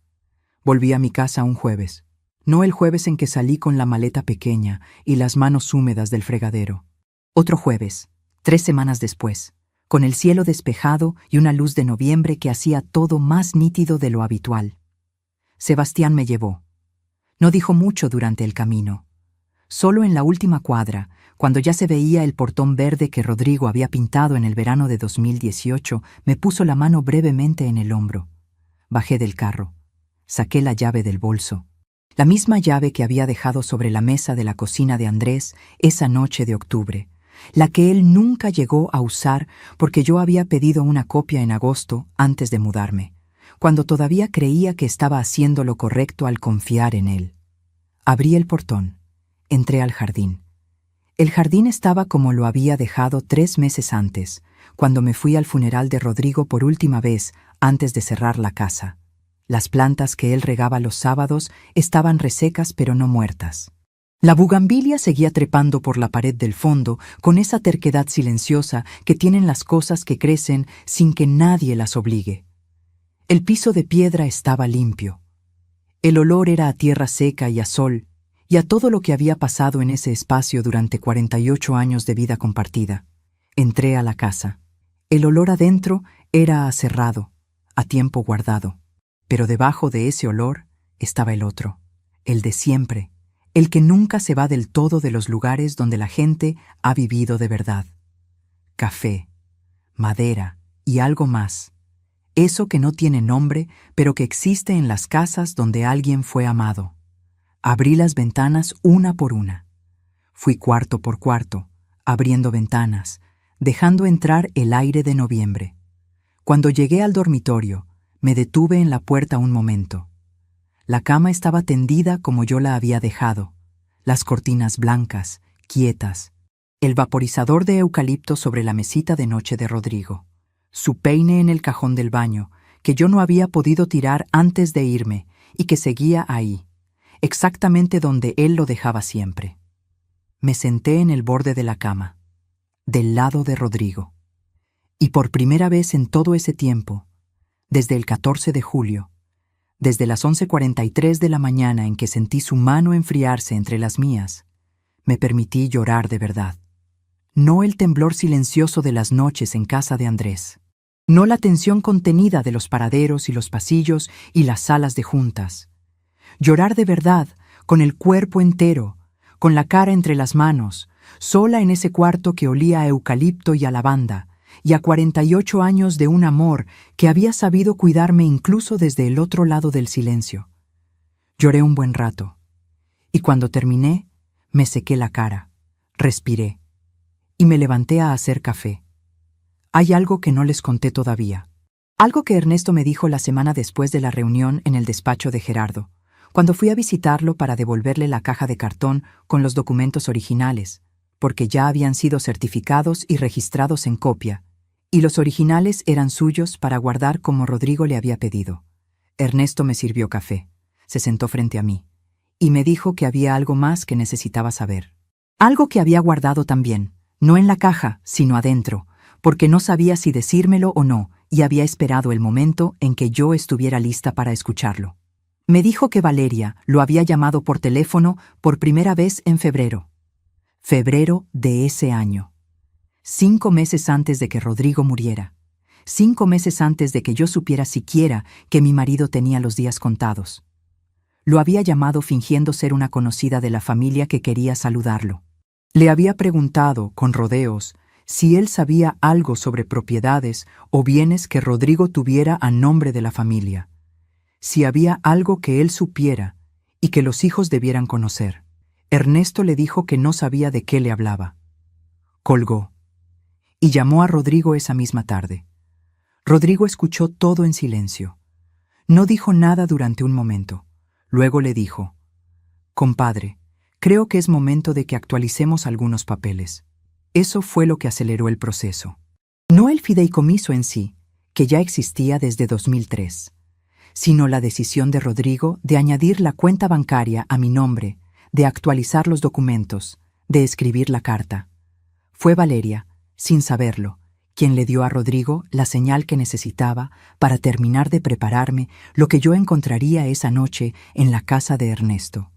Volví a mi casa un jueves. No el jueves en que salí con la maleta pequeña y las manos húmedas del fregadero. Otro jueves, 3 semanas después, con el cielo despejado y una luz de noviembre que hacía todo más nítido de lo habitual. Sebastián me llevó. No dijo mucho durante el camino. Solo en la última cuadra, cuando ya se veía el portón verde que Rodrigo había pintado en el verano de 2018, me puso la mano brevemente en el hombro. Bajé del carro. Saqué la llave del bolso. La misma llave que había dejado sobre la mesa de la cocina de Andrés esa noche de octubre. La que él nunca llegó a usar porque yo había pedido una copia en agosto antes de mudarme, cuando todavía creía que estaba haciendo lo correcto al confiar en él. Abrí el portón. Entré al jardín. El jardín estaba como lo había dejado 3 meses antes, cuando me fui al funeral de Rodrigo por última vez antes de cerrar la casa. Las plantas que él regaba los sábados estaban resecas pero no muertas. La bugambilia seguía trepando por la pared del fondo con esa terquedad silenciosa que tienen las cosas que crecen sin que nadie las obligue. El piso de piedra estaba limpio. El olor era a tierra seca y a sol, y a todo lo que había pasado en ese espacio durante 48 años de vida compartida. Entré a la casa. El olor adentro era a cerrado, a tiempo guardado. Pero debajo de ese olor estaba el otro, el de siempre, el que nunca se va del todo de los lugares donde la gente ha vivido de verdad. Café, madera y algo más. Eso que no tiene nombre, pero que existe en las casas donde alguien fue amado. Abrí las ventanas una por una. Fui cuarto por cuarto, abriendo ventanas, dejando entrar el aire de noviembre. Cuando llegué al dormitorio, me detuve en la puerta un momento. La cama estaba tendida como yo la había dejado, las cortinas blancas, quietas, el vaporizador de eucalipto sobre la mesita de noche de Rodrigo, su peine en el cajón del baño, que yo no había podido tirar antes de irme y que seguía ahí, exactamente donde él lo dejaba siempre. Me senté en el borde de la cama, del lado de Rodrigo. Y por primera vez en todo ese tiempo, desde el 14 de julio, desde las 11:43 de la mañana en que sentí su mano enfriarse entre las mías, me permití llorar de verdad. No el temblor silencioso de las noches en casa de Andrés. No la tensión contenida de los paraderos y los pasillos y las salas de juntas. Llorar de verdad, con el cuerpo entero, con la cara entre las manos, sola en ese cuarto que olía a eucalipto y a lavanda, y a 48 años de un amor que había sabido cuidarme incluso desde el otro lado del silencio. Lloré un buen rato, y cuando terminé, me sequé la cara, respiré, y me levanté a hacer café. Hay algo que no les conté todavía. Algo que Ernesto me dijo la semana después de la reunión en el despacho de Gerardo, cuando fui a visitarlo para devolverle la caja de cartón con los documentos originales, porque ya habían sido certificados y registrados en copia, y los originales eran suyos para guardar como Rodrigo le había pedido. Ernesto me sirvió café, se sentó frente a mí, y me dijo que había algo más que necesitaba saber. Algo que había guardado también, no en la caja, sino adentro, porque no sabía si decírmelo o no, y había esperado el momento en que yo estuviera lista para escucharlo. Me dijo que Valeria lo había llamado por teléfono por primera vez en febrero. Febrero de ese año. 5 meses antes de que Rodrigo muriera. 5 meses antes de que yo supiera siquiera que mi marido tenía los días contados. Lo había llamado fingiendo ser una conocida de la familia que quería saludarlo. Le había preguntado, con rodeos, si él sabía algo sobre propiedades o bienes que Rodrigo tuviera a nombre de la familia. Si había algo que él supiera y que los hijos debieran conocer. Ernesto le dijo que no sabía de qué le hablaba. Colgó. Y llamó a Rodrigo esa misma tarde. Rodrigo escuchó todo en silencio. No dijo nada durante un momento. Luego le dijo: «Compadre, creo que es momento de que actualicemos algunos papeles». Eso fue lo que aceleró el proceso. No el fideicomiso en sí, que ya existía desde 2003, sino la decisión de Rodrigo de añadir la cuenta bancaria a mi nombre, de actualizar los documentos, de escribir la carta. Fue Valeria, sin saberlo, quien le dio a Rodrigo la señal que necesitaba para terminar de prepararme lo que yo encontraría esa noche en la casa de Ernesto.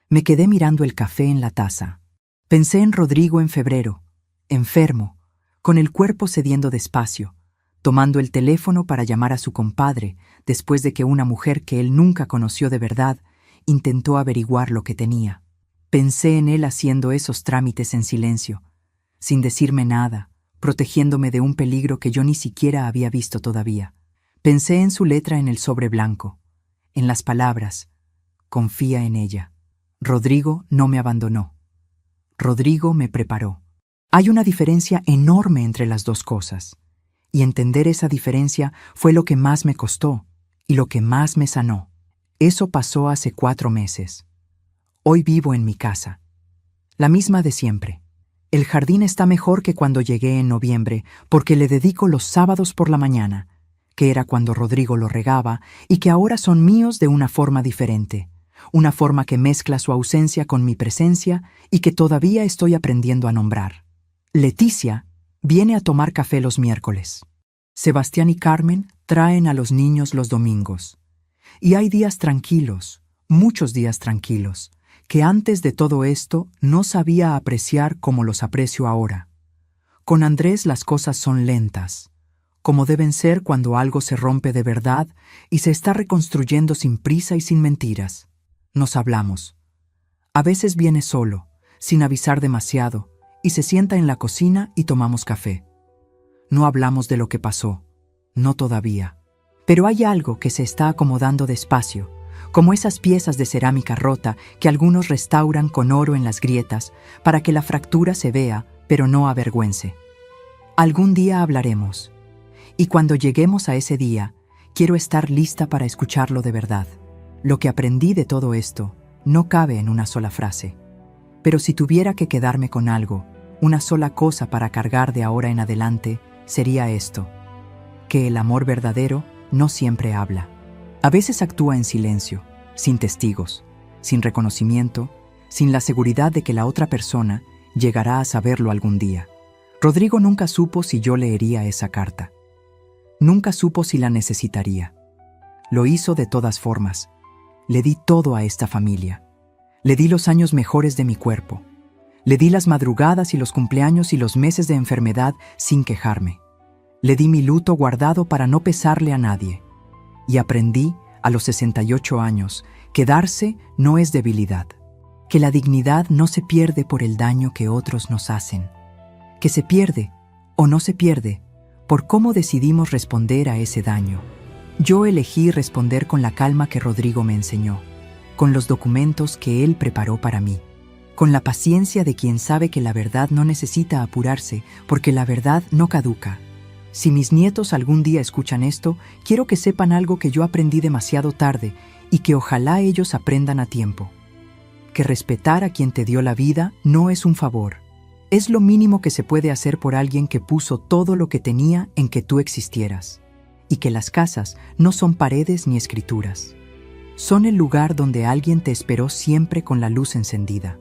Me quedé mirando el café en la taza. Pensé en Rodrigo en febrero, enfermo, con el cuerpo cediendo despacio, tomando el teléfono para llamar a su compadre después de que una mujer que él nunca conoció de verdad intentó averiguar lo que tenía. Pensé en él haciendo esos trámites en silencio, sin decirme nada, protegiéndome de un peligro que yo ni siquiera había visto todavía. Pensé en su letra en el sobre blanco, en las palabras: «Confía en ella». Rodrigo no me abandonó. Rodrigo me preparó. Hay una diferencia enorme entre las dos cosas, y entender esa diferencia fue lo que más me costó y lo que más me sanó. Eso pasó hace 4 meses. Hoy vivo en mi casa, la misma de siempre. El jardín está mejor que cuando llegué en noviembre porque le dedico los sábados por la mañana, que era cuando Rodrigo lo regaba y que ahora son míos de una forma diferente, una forma que mezcla su ausencia con mi presencia y que todavía estoy aprendiendo a nombrar. Leticia viene a tomar café los miércoles. Sebastián y Carmen traen a los niños los domingos. Y hay días tranquilos, muchos días tranquilos, que antes de todo esto no sabía apreciar como los aprecio ahora. Con Andrés las cosas son lentas, como deben ser cuando algo se rompe de verdad y se está reconstruyendo sin prisa y sin mentiras. Nos hablamos. A veces viene solo, sin avisar demasiado, y se sienta en la cocina y tomamos café. No hablamos de lo que pasó, no todavía. Pero hay algo que se está acomodando despacio, como esas piezas de cerámica rota que algunos restauran con oro en las grietas para que la fractura se vea, pero no avergüence. Algún día hablaremos, y cuando lleguemos a ese día, quiero estar lista para escucharlo de verdad. Lo que aprendí de todo esto no cabe en una sola frase. Pero si tuviera que quedarme con algo, una sola cosa para cargar de ahora en adelante, sería esto: que el amor verdadero no siempre habla. A veces actúa en silencio, sin testigos, sin reconocimiento, sin la seguridad de que la otra persona llegará a saberlo algún día. Rodrigo nunca supo si yo leería esa carta. Nunca supo si la necesitaría. Lo hizo de todas formas. Le di todo a esta familia. Le di los años mejores de mi cuerpo. Le di las madrugadas y los cumpleaños y los meses de enfermedad sin quejarme. Le di mi luto guardado para no pesarle a nadie. Y aprendí, a los 68 años, que darse no es debilidad, que la dignidad no se pierde por el daño que otros nos hacen, que se pierde, o no se pierde, por cómo decidimos responder a ese daño. Yo elegí responder con la calma que Rodrigo me enseñó, con los documentos que él preparó para mí, con la paciencia de quien sabe que la verdad no necesita apurarse, porque la verdad no caduca. Si mis nietos algún día escuchan esto, quiero que sepan algo que yo aprendí demasiado tarde y que ojalá ellos aprendan a tiempo. Que respetar a quien te dio la vida no es un favor. Es lo mínimo que se puede hacer por alguien que puso todo lo que tenía en que tú existieras. Y que las casas no son paredes ni escrituras. Son el lugar donde alguien te esperó siempre con la luz encendida.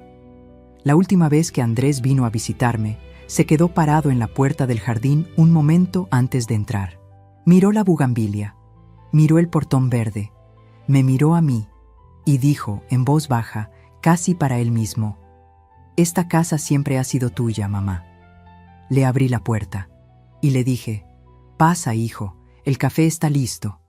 La última vez que Andrés vino a visitarme, se quedó parado en la puerta del jardín un momento antes de entrar. Miró la bugambilia, miró el portón verde, me miró a mí y dijo en voz baja, casi para él mismo: «Esta casa siempre ha sido tuya, mamá». Le abrí la puerta y le dije: «Pasa, hijo, el café está listo».